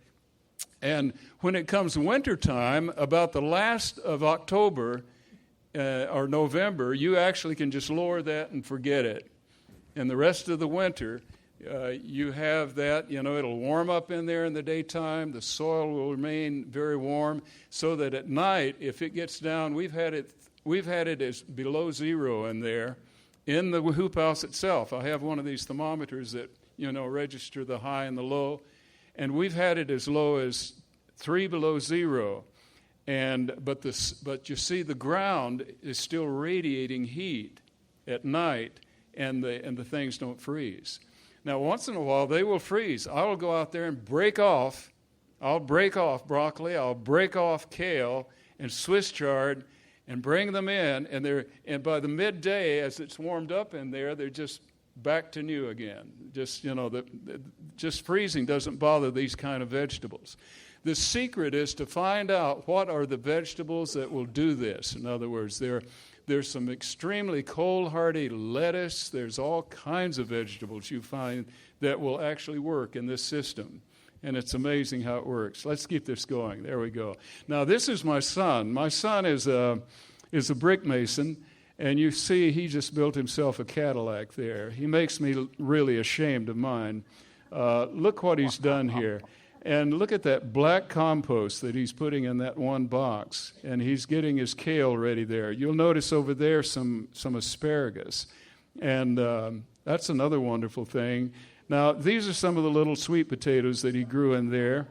And when it comes wintertime, about the last of October or November, you actually can just lower that and forget it. And the rest of the winter, you have that, it'll warm up in there in the daytime. The soil will remain very warm so that at night, if it gets down, we've had it as below zero in there in the hoop house itself. I have one of these thermometers that, register the high and the low. And we've had it as low as 3 below zero. But you see the ground is still radiating heat at night, and the things don't freeze. Now, once in a while, they will freeze. I will go out there and I'll break off broccoli, I'll break off kale and Swiss chard and bring them in, and by the midday, as it's warmed up in there, they're just back to new again. Just freezing doesn't bother these kind of vegetables. The secret is to find out what are the vegetables that will do this. In other words, there's some extremely cold-hardy lettuce. There's all kinds of vegetables you find that will actually work in this system. And it's amazing how it works. Let's keep this going. There we go. Now, this is my son. My son is a brick mason, and you see he just built himself a Cadillac there. He makes me really ashamed of mine. Look what he's done here. And look at that black compost that he's putting in that one box. And he's getting his kale ready there. You'll notice over there some asparagus. And that's another wonderful thing. Now, these are some of the little sweet potatoes that he grew in there.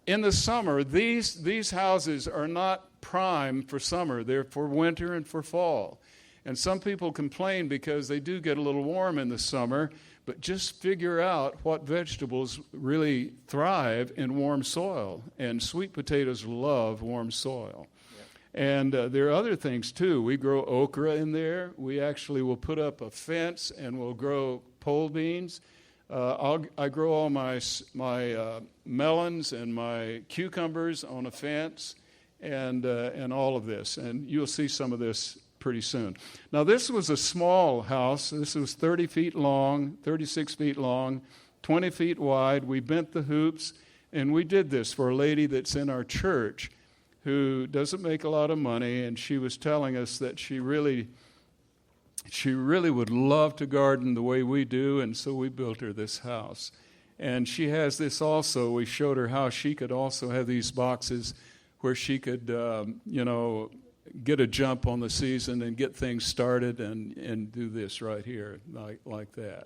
In the summer, these houses are not prime for summer. They're for winter and for fall. And some people complain because they do get a little warm in the summer, but just figure out what vegetables really thrive in warm soil. And sweet potatoes love warm soil. Yep. And there are other things, too. We grow okra in there. We actually will put up a fence and we'll grow pole beans. I grow all my melons and my cucumbers on a fence and all of this. And you'll see some of this pretty soon. Now, this was a small house. This was 30 feet long, 36 feet long, 20 feet wide. We bent the hoops, and we did this for a lady that's in our church who doesn't make a lot of money, and she was telling us that she really would love to garden the way we do, and so we built her this house. And she has this also. We showed her how she could also have these boxes where she could, get a jump on the season and get things started and do this right here like that.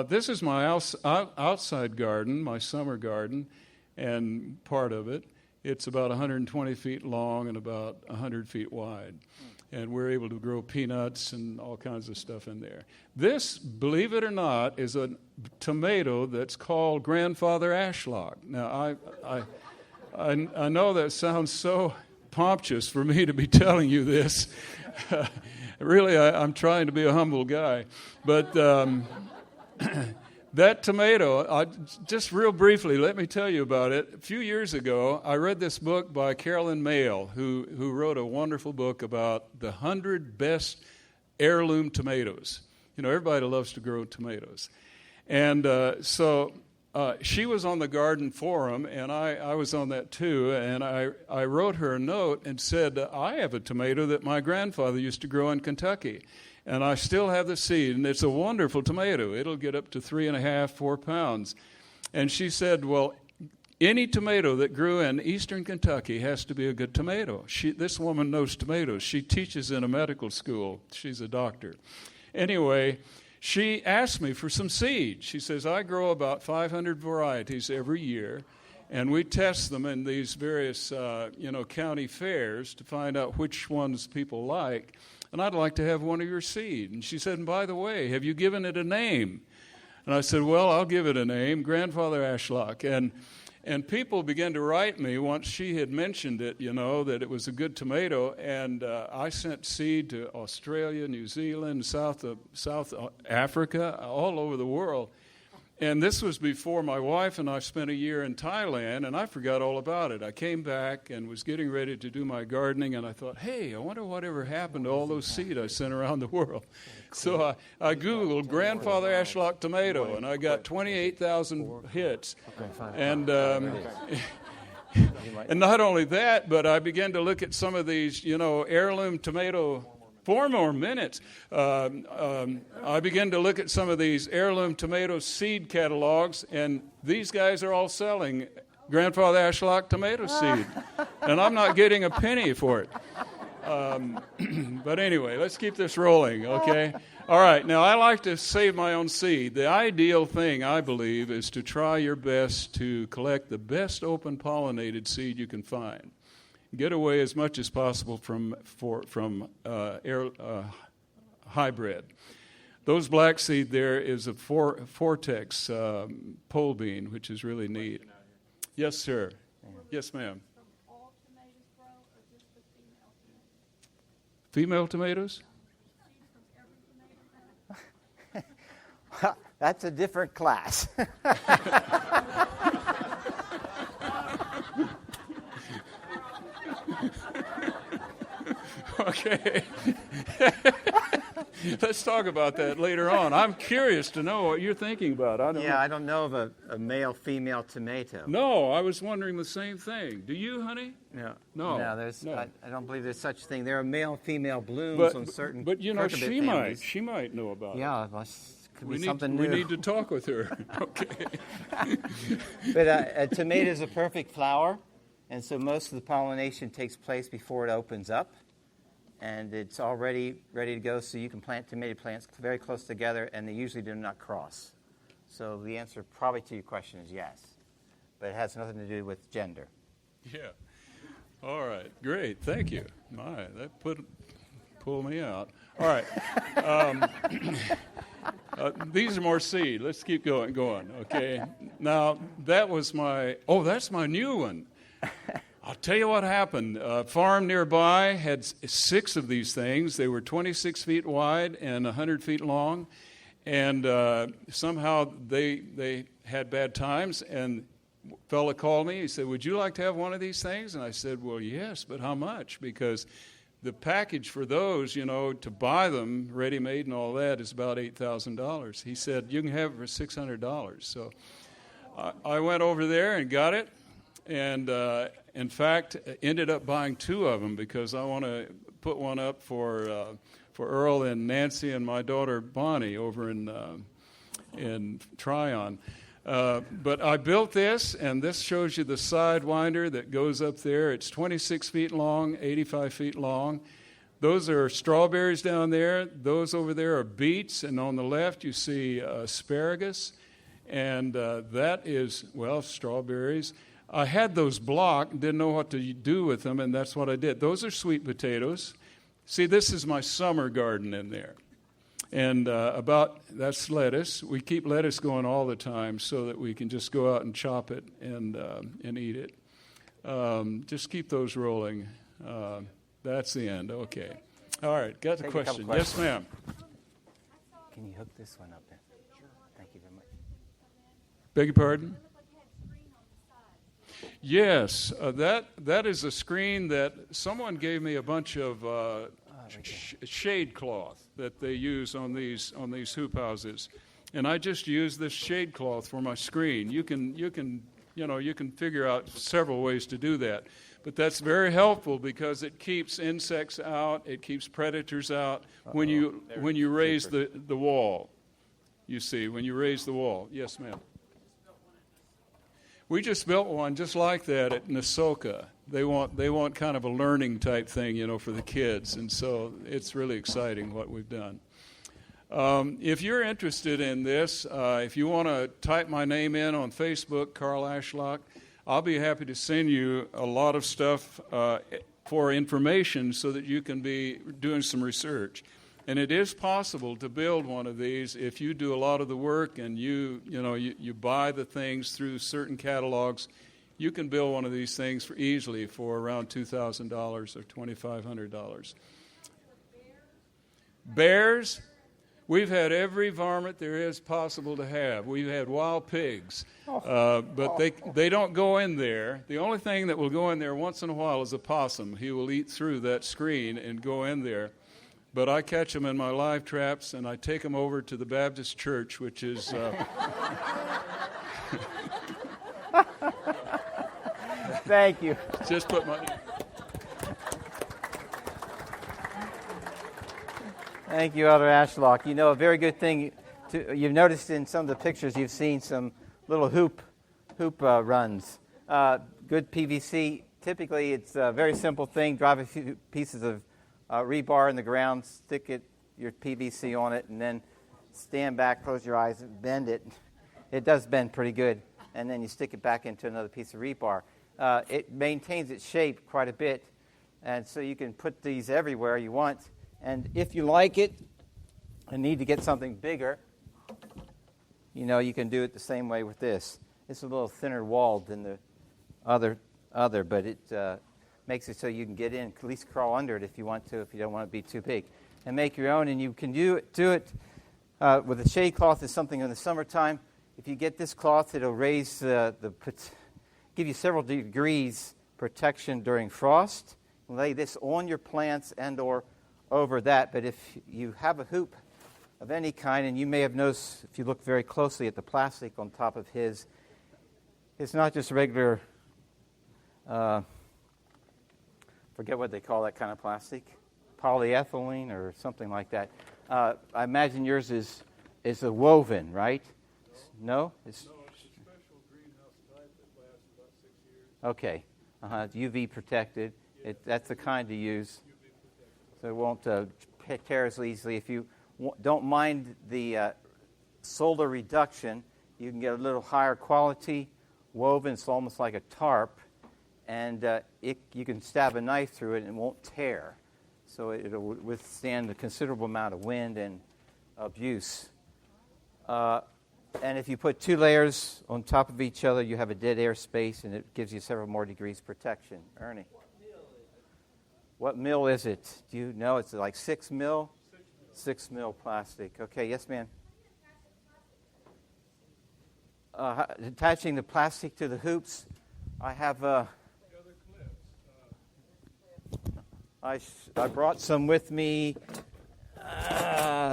This is my outside garden, my summer garden, and part of it. It's about 120 feet long and about 100 feet wide. And we're able to grow peanuts and all kinds of stuff in there. This, believe it or not, is a tomato that's called Grandfather Ashlock. Now, I know that sounds so pompous for me to be telling you this. Really, I'm trying to be a humble guy. But that tomato, just real briefly, let me tell you about it. A few years ago, I read this book by Carolyn Mayle, who wrote a wonderful book about the 100 best heirloom tomatoes. Everybody loves to grow tomatoes. And so she was on the Garden Forum, and I was on that too, and I wrote her a note and said, I have a tomato that my grandfather used to grow in Kentucky. And I still have the seed, and it's a wonderful tomato. It'll get up to 3.5, 4 pounds. And she said, well, any tomato that grew in eastern Kentucky has to be a good tomato. This woman knows tomatoes. She teaches in a medical school. She's a doctor. Anyway, she asked me for some seed. She says, I grow about 500 varieties every year, and we test them in these various county fairs to find out which ones people like. And I'd like to have one of your seed. And she said, and by the way, have you given it a name? And I said, well, I'll give it a name, Grandfather Ashlock. And people began to write me once she had mentioned it, that it was a good tomato. And I sent seed to Australia, New Zealand, South Africa, all over the world. And this was before my wife and I spent a year in Thailand, and I forgot all about it. I came back and was getting ready to do my gardening, and I thought, hey, I wonder whatever happened to all those seed I sent around the world. So I Googled Grandfather Ashlock tomato, and I got 28,000 hits. And and not only that, but I began to look at some of these, heirloom tomato. 4 more minutes. I began to look at some of these heirloom tomato seed catalogs, and these guys are all selling Grandfather Ashlock tomato seed, and I'm not getting a penny for it. But anyway, let's keep this rolling, okay? All right, now I like to save my own seed. The ideal thing, I believe, is to try your best to collect the best open pollinated seed you can find. Get away as much as possible from hybrid. Those black seed there is a Vortex pole bean, which is really neat. Yes, sir. Yes, ma'am. All tomatoes grow or just the female tomatoes? Female tomatoes? That's a different class. Okay. Let's talk about that later on. I'm curious to know what you're thinking about. I don't know of a male-female tomato. No, I was wondering the same thing. Do you, honey? No. No. I don't believe there's such thing. There are male-female blooms on certain. But she families. She might know about it. Yeah, well, could be something new. We need to talk with her. Okay. But a tomato is a perfect flower, and so most of the pollination takes place before it opens up. And it's already ready to go, so you can plant tomato plants very close together, and they usually do not cross. So the answer probably to your question is yes, but it has nothing to do with gender. Yeah. All right. Great. Thank you. My, that pulled me out. All right. These are more seed. Let's keep going. Okay. Now, that's my new one. I'll tell you what happened. A farm nearby had 6 of these things. They were 26 feet wide and 100 feet long. And somehow they had bad times. And a fella called me. He said, would you like to have one of these things? And I said, well, yes, but how much? Because the package for those, to buy them ready-made and all that is about $8,000. He said, you can have it for $600. So I went over there and got it. And, in fact, ended up buying 2 of them because I want to put one up for Earl and Nancy and my daughter Bonnie over in Tryon. But I built this, and this shows you the sidewinder that goes up there. It's 26 feet long, 85 feet long. Those are strawberries down there. Those over there are beets, and on the left you see asparagus, and that is, strawberries. I had those blocked, didn't know what to do with them, and that's what I did. Those are sweet potatoes. See, this is my summer garden in there. And that's lettuce. We keep lettuce going all the time so that we can just go out and chop it and eat it. Just keep those rolling. That's the end. Okay. All right. Got the question. Yes, ma'am. Can you hook this one up then? Sure. Thank you very much. Beg your pardon? Yes, that is a screen that someone gave me a bunch of shade cloth that they use on these hoop houses, and I just use this shade cloth for my screen. You can you can figure out several ways to do that. But that's very helpful because it keeps insects out, it keeps predators out when you raise the wall. You see, when you raise the wall. Yes, ma'am. We just built one just like that at Nasoka. They want kind of a learning type thing, for the kids, and so it's really exciting what we've done. If you're interested in this, if you want to type my name in on Facebook, Carl Ashlock, I'll be happy to send you a lot of stuff for information so that you can be doing some research. And it is possible to build one of these if you do a lot of the work and you buy the things through certain catalogs. You can build one of these things easily for around $2,000 or $2,500. Bears? We've had every varmint there is possible to have. We've had wild pigs, but they don't go in there. The only thing that will go in there once in a while is a possum. He will eat through that screen and go in there. But I catch them in my live traps, and I take them over to the Baptist church, which is... Thank you. Just put my... Thank you, Elder Ashlock. A very good thing, you've noticed in some of the pictures you've seen some little hoop runs. Good PVC, typically it's a very simple thing. Drive a few pieces of rebar in the ground, stick your PVC on it, and then stand back, close your eyes, and bend it. It does bend pretty good. And then you stick it back into another piece of rebar. It maintains its shape quite a bit, and so you can put these everywhere you want. And if you like it and need to get something bigger, you can do it the same way with this. It's a little thinner walled than the other, but it makes it so you can get in, at least crawl under it if you want to, if you don't want it to be too big. And make your own, and you can do it with a shade cloth is something in the summertime. If you get this cloth, it'll raise give you several degrees protection during frost. Lay this on your plants and or over that, but if you have a hoop of any kind, and you may have noticed if you look very closely at the plastic on top of his, it's not just regular, forget what they call that kind of plastic, polyethylene or something like that. I imagine yours is a woven, right? No? It's a special greenhouse type that lasts about 6 years. Okay. UV protected. That's the kind to use. So it won't tear as easily. If you don't mind the solar reduction, you can get a little higher quality woven. It's almost like a tarp, and you can stab a knife through it and it won't tear. So it'll withstand a considerable amount of wind and abuse. And if you put 2 layers on top of each other, you have a dead air space, and it gives you several more degrees protection. Ernie? What mill is it? Do you know? It's like 6 mil? 6 mil plastic. Okay, yes, ma'am. Attaching the plastic to the hoops, I have I brought some with me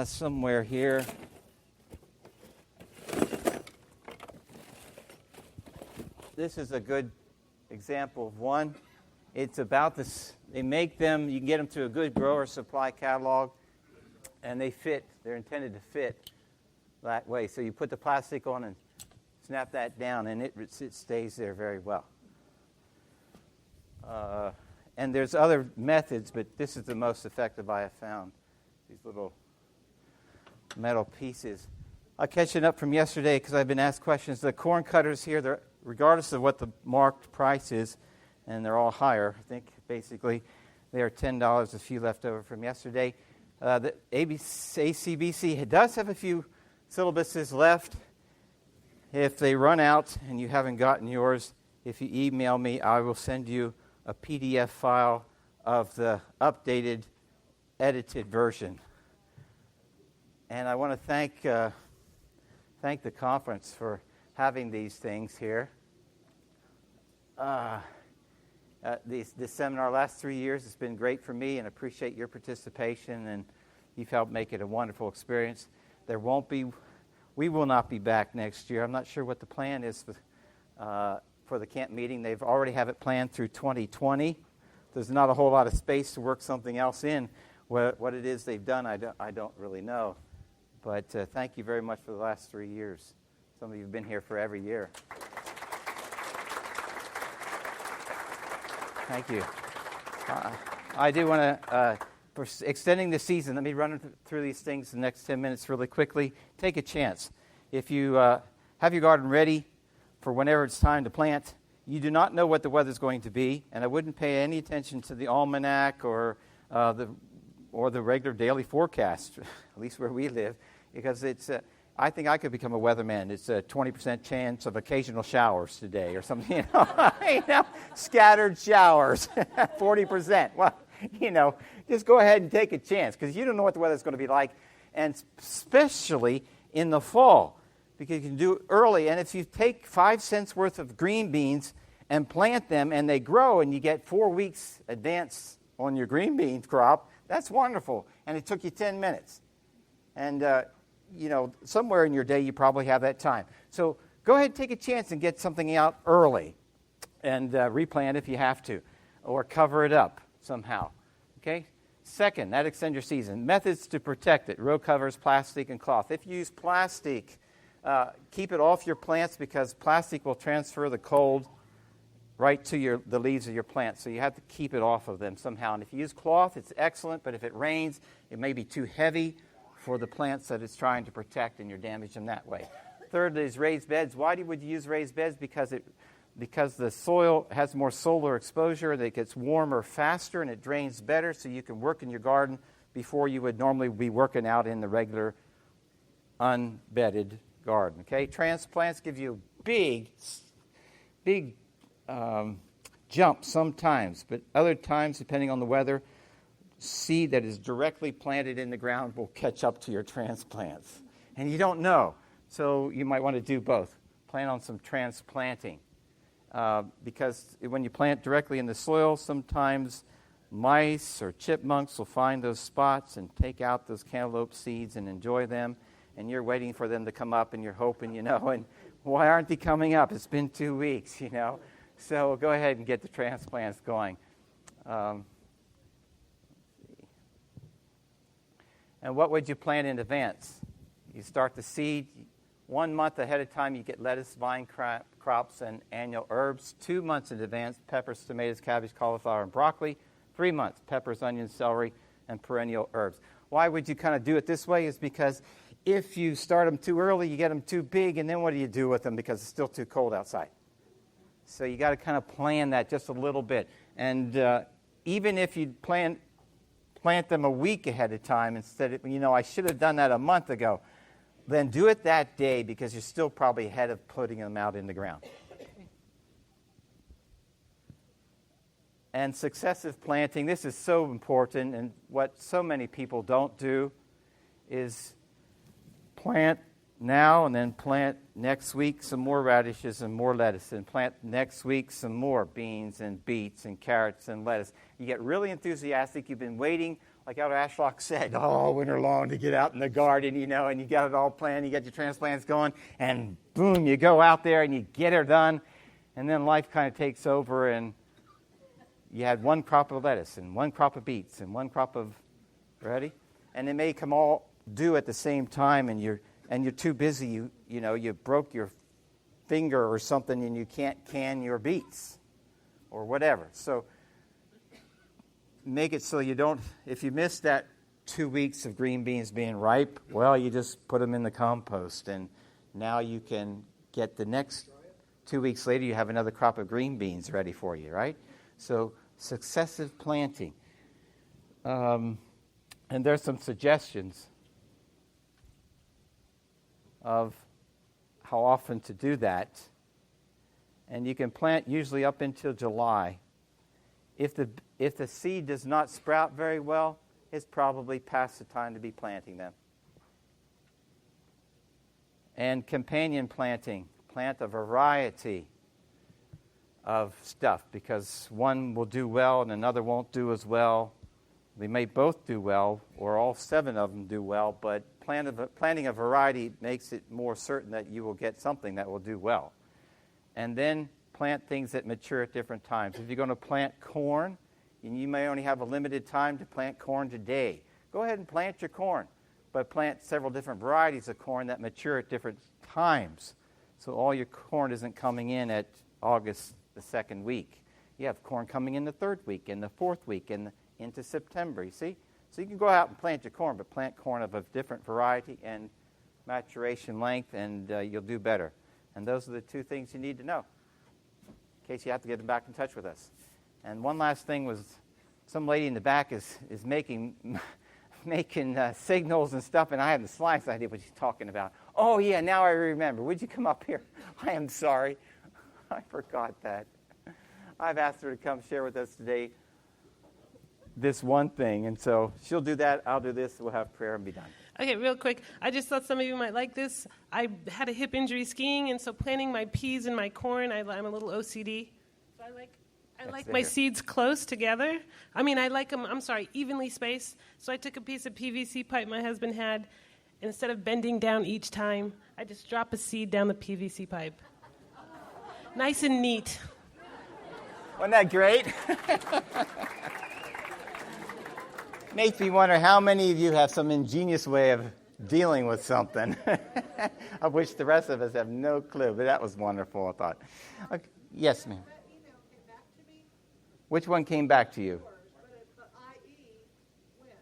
somewhere here. This is a good example of one. It's about this. They make them, you can get them through a good grower supply catalog, and they fit. They're intended to fit that way. So you put the plastic on and snap that down, and it stays there very well. And there's other methods, but this is the most effective I have found, these little metal pieces. I'll catch it up from yesterday because I've been asked questions. The corn cutters here, regardless of what the marked price is, and they're all higher, I think, basically. They are $10, a few left over from yesterday. The ACBC does have a few syllabuses left. If they run out and you haven't gotten yours, if you email me, I will send you a PDF file of the updated, edited version. And I want to thank the conference for having these things here. This seminar last 3 years has been great for me, and appreciate your participation, and you've helped make it a wonderful experience. We will not be back next year. I'm not sure what the plan is for the camp meeting. They've already have it planned through 2020. There's not a whole lot of space to work something else in. What it is they've done, I don't really know. But thank you very much for the last 3 years. Some of you have been here for every year. Thank you. I do want to, for extending the season, let me run through these things the next 10 minutes really quickly. Take a chance. If you have your garden ready for whenever it's time to plant, you do not know what the weather's going to be, and I wouldn't pay any attention to the almanac or the regular daily forecast, at least where we live, because it's. I think I could become a weatherman. It's a 20% chance of occasional showers today or something, scattered showers, 40%. Well, just go ahead and take a chance because you don't know what the weather's going to be like, and especially in the fall because you can do it early. And if you take 5 cents worth of green beans and plant them and they grow and you get 4 weeks advance on your green bean crop, that's wonderful. And it took you 10 minutes. And, somewhere in your day you probably have that time. So go ahead and take a chance and get something out early and replant if you have to or cover it up somehow. Okay? Second, that extends your season. Methods to protect it. Row covers, plastic, and cloth. If you use plastic, keep it off your plants because plastic will transfer the cold right to the leaves of your plant. So you have to keep it off of them somehow. And if you use cloth, it's excellent, but if it rains, it may be too heavy for the plants that it's trying to protect, and you're damaging them that way. Third is raised beds. Why would you use raised beds? Because the soil has more solar exposure, and it gets warmer faster, and it drains better, so you can work in your garden before you would normally be working out in the regular unbedded garden. Okay, transplants give you a big jump sometimes, but other times, depending on the weather, seed that is directly planted in the ground will catch up to your transplants. And you don't know. So you might want to do both. Plan on some transplanting. Because when you plant directly in the soil, sometimes mice or chipmunks will find those spots and take out those cantaloupe seeds and enjoy them. And you're waiting for them to come up and you're hoping, and why aren't they coming up? It's been 2 weeks, So go ahead and get the transplants going. And what would you plant in advance? You start the seed 1 month ahead of time. You get lettuce, vine crops, and annual herbs. 2 months in advance, peppers, tomatoes, cabbage, cauliflower, and broccoli. 3 months, peppers, onions, celery, and perennial herbs. Why would you kind of do it this way? Is because if you start them too early, you get them too big, and then what do you do with them because it's still too cold outside? So you got to kind of plan that just a little bit. And even if you plant them a week ahead of time instead of, I should have done that a month ago, then do it that day because you're still probably ahead of putting them out in the ground. And successive planting, this is so important, and what so many people don't do is plant now and then plant next week some more radishes and more lettuce, and plant next week some more beans and beets and carrots and lettuce. You get really enthusiastic. You've been waiting, like Elder Ashlock said, all winter long to get out in the garden, and you got it all planned. You got your transplants going, and boom, you go out there and you get it done, and then life kind of takes over, and you had 1 crop of lettuce and 1 crop of beets and 1 crop of, ready? And they may come all due at the same time, and you're too busy. You broke your finger or something, and you can't can your beets or whatever. So make it so you don't. If you miss that 2 weeks of green beans being ripe, well, you just put them in the compost, and now you can get the next 2 weeks later. You have another crop of green beans ready for you, right? So successive planting. And there's some suggestions of how often to do that. And you can plant usually up until July. If the seed does not sprout very well, it's probably past the time to be planting them. And companion planting. Plant a variety of stuff because one will do well and another won't do as well. They may both do well, or all 7 of them do well, but planting a variety makes it more certain that you will get something that will do well. And then plant things that mature at different times. If you're going to plant corn, and you may only have a limited time to plant corn today, go ahead and plant your corn, but plant several different varieties of corn that mature at different times. So all your corn isn't coming in at August the second week. You have corn coming in the third week, in the fourth week, and into September, you see? So you can go out and plant your corn, but plant corn of a different variety and maturation length, and you'll do better. And those are the two things you need to know in case you have to get back in touch with us. And one last thing was some lady in the back is making signals and stuff, and I have the slightest idea what she's talking about. Oh, yeah, now I remember. Would you come up here? I am sorry. I forgot that. I've asked her to come share with us today this one thing, and so she'll do that. I'll do this. We'll have prayer and be done. Okay, real quick. I just thought some of you might like this. I had a hip injury skiing, and so planting my peas and my corn, I'm a little OCD. So I like my seeds close together. I mean, I like them, evenly spaced. So I took a piece of PVC pipe my husband had, and instead of bending down each time, I just drop a seed down the PVC pipe. Nice and neat. Wasn't that great? Makes me wonder how many of you have some ingenious way of dealing with something, of which the rest of us have no clue. But that was wonderful, I thought. Okay. Yes, ma'am. That email came back to me. Which one came back to you? But IE went.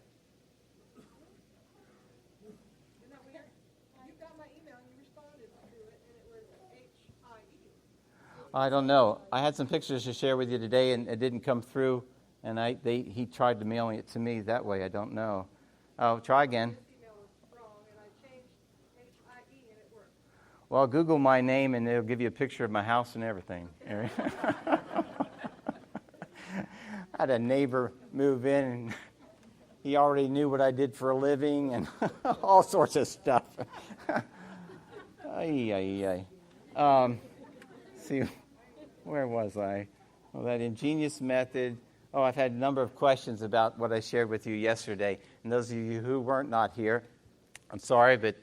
You got my email and you responded to it, and it was HIE. I don't know. I had some pictures to share with you today, and it didn't come through. And he tried to mail it to me that way. I don't know. Oh, try again. This email was wrong, and I changed HIE, and it worked. Well, Google my name, and it'll give you a picture of my house and everything. Okay. I had a neighbor move in, and he already knew what I did for a living and all sorts of stuff. See, where was I? Well, that ingenious method. Oh, I've had a number of questions about what I shared with you yesterday. And those of you who weren't not here, I'm sorry, but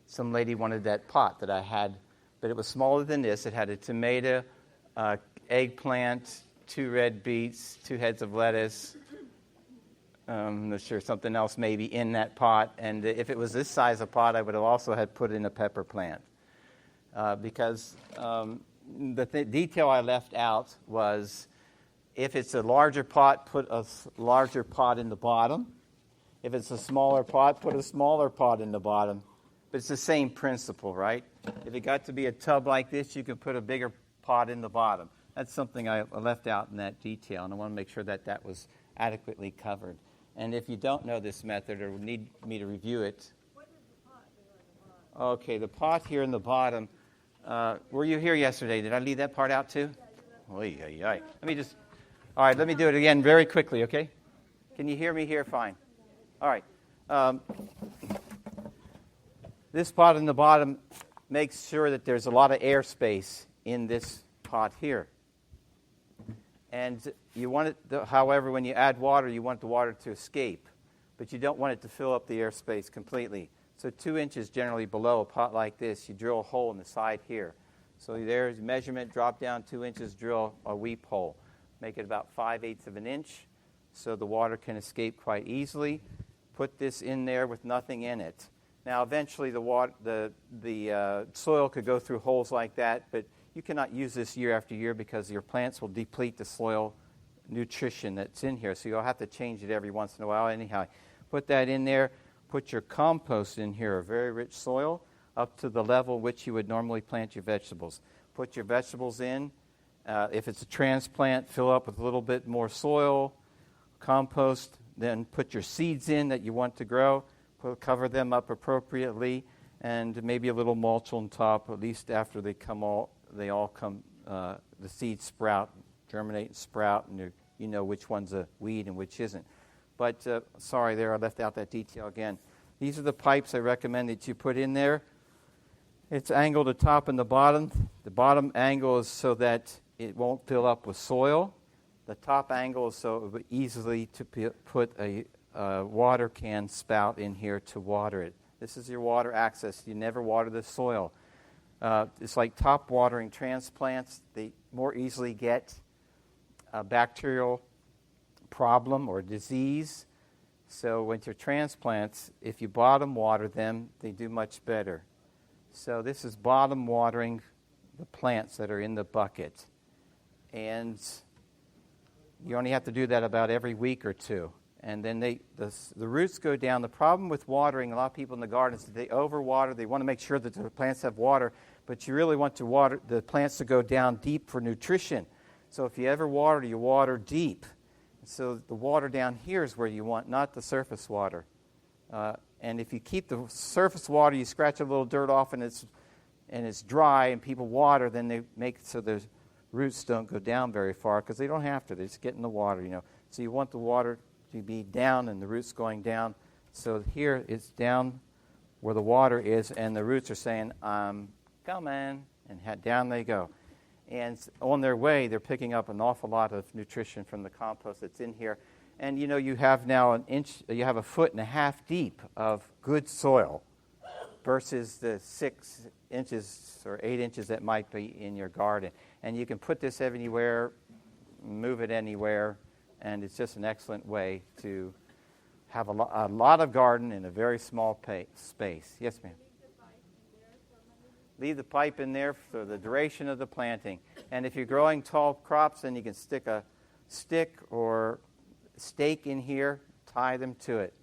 some lady wanted that pot that I had. But it was smaller than this. It had a tomato, eggplant, 2 red beets, 2 heads of lettuce. I'm not sure, something else maybe in that pot. And if it was this size of pot, I would have also had put in a pepper plant. Because the detail I left out was, if it's a larger pot, put a larger pot in the bottom. If it's a smaller pot, put a smaller pot in the bottom. But it's the same principle, right? If it got to be a tub like this, you could put a bigger pot in the bottom. That's something I left out in that detail, and I want to make sure that that was adequately covered. And if you don't know this method or need me to review it. What does the pot do on the bottom? Okay, the pot here in the bottom. Were you here yesterday? Did I leave that part out too? Oy, oy, oy. All right, let me do it again very quickly, okay? Can you hear me here? Fine. All right. This pot in the bottom makes sure that there's a lot of air space in this pot here. And you want it, however, when you add water, you want the water to escape. But you don't want it to fill up the airspace completely. So 2 inches generally below a pot like this, you drill a hole in the side here. So there's measurement, drop down 2 inches, drill a weep hole. Make it about 5/8 of an inch so the water can escape quite easily. Put this in there with nothing in it. Now, eventually the soil could go through holes like that, but you cannot use this year after year because your plants will deplete the soil nutrition that's in here. So you'll have to change it every once in a while. Anyhow, put that in there. Put your compost in here, a very rich soil, up to the level which you would normally plant your vegetables. Put your vegetables in. If it's a transplant, fill up with a little bit more soil, compost, then put your seeds in that you want to grow, cover them up appropriately, and maybe a little mulch on top, at least after the seeds sprout, germinate and sprout, and you know which one's a weed and which isn't. But sorry there, I left out that detail again. These are the pipes I recommend that you put in there. It's angled the top and the bottom. The bottom angle is so that it won't fill up with soil. The top angle is so it would easily to put a water can spout in here to water it. This is your water access. You never water the soil. It's like top watering transplants. more easily get a bacterial problem or disease. So with your transplants, if you bottom water them, they do much better. So this is bottom watering the plants that are in the bucket. And you only have to do that about every week or two. And then the roots go down. The problem with watering, a lot of people in the garden, is that they overwater. They want to make sure that the plants have water, but you really want to water the plants to go down deep for nutrition. So if you ever water, you water deep. So the water down here is where you want, not the surface water. And if you keep the surface water, you scratch a little dirt off and it's dry and people water, then they make it so the roots don't go down very far because they don't have to. They just get in the water, you know. So you want the water to be down and the roots going down. So here it's down where the water is and the roots are saying, I'm coming, and down they go. And on their way, they're picking up an awful lot of nutrition from the compost that's in here. And you know, you have now you have 1.5 feet deep of good soil versus the 6 inches or 8 inches that might be in your garden. And you can put this anywhere, move it anywhere, and it's just an excellent way to have a lot of garden in a very small space. Yes, ma'am. Leave the pipe in there for the duration of the planting. And if you're growing tall crops, then you can stick a stick or stake in here, tie them to it,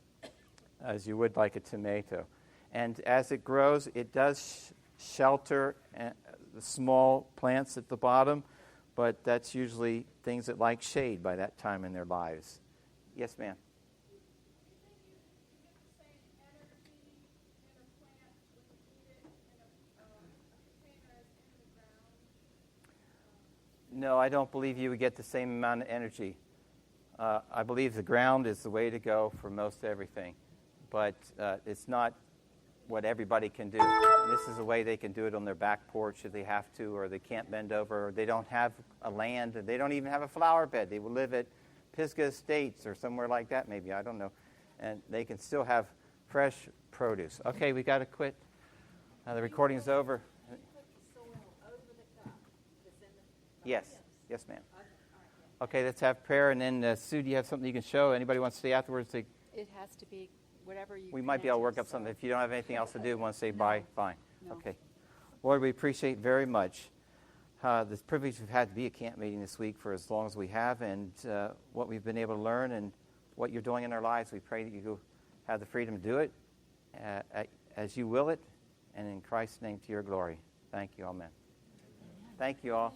as you would like a tomato. And as it grows, it does shelter the small plants at the bottom, but that's usually things that like shade by that time in their lives. Yes, ma'am. No, I don't believe you would get the same amount of energy. I believe the ground is the way to go for most everything, but it's not what everybody can do. And this is a way they can do it on their back porch if they have to, or they can't bend over, or they don't have a land, and they don't even have a flower bed. They will live at Pisgah Estates or somewhere like that maybe, I don't know. And they can still have fresh produce. Okay, we got to quit. The recording's over. Yes. Yes, ma'am. Okay, let's have prayer, and then Sue, do you have something you can show? Anybody want to stay afterwards? It has to be whatever you. We might be able to work up something. If you don't have anything else to do, want to say bye, fine. No. Okay. Lord, we appreciate very much the privilege we've had to be at camp meeting this week for as long as we have, and what we've been able to learn and what you're doing in our lives. We pray that you have the freedom to do it as you will it, and in Christ's name to your glory. Thank you. Amen. Thank you all.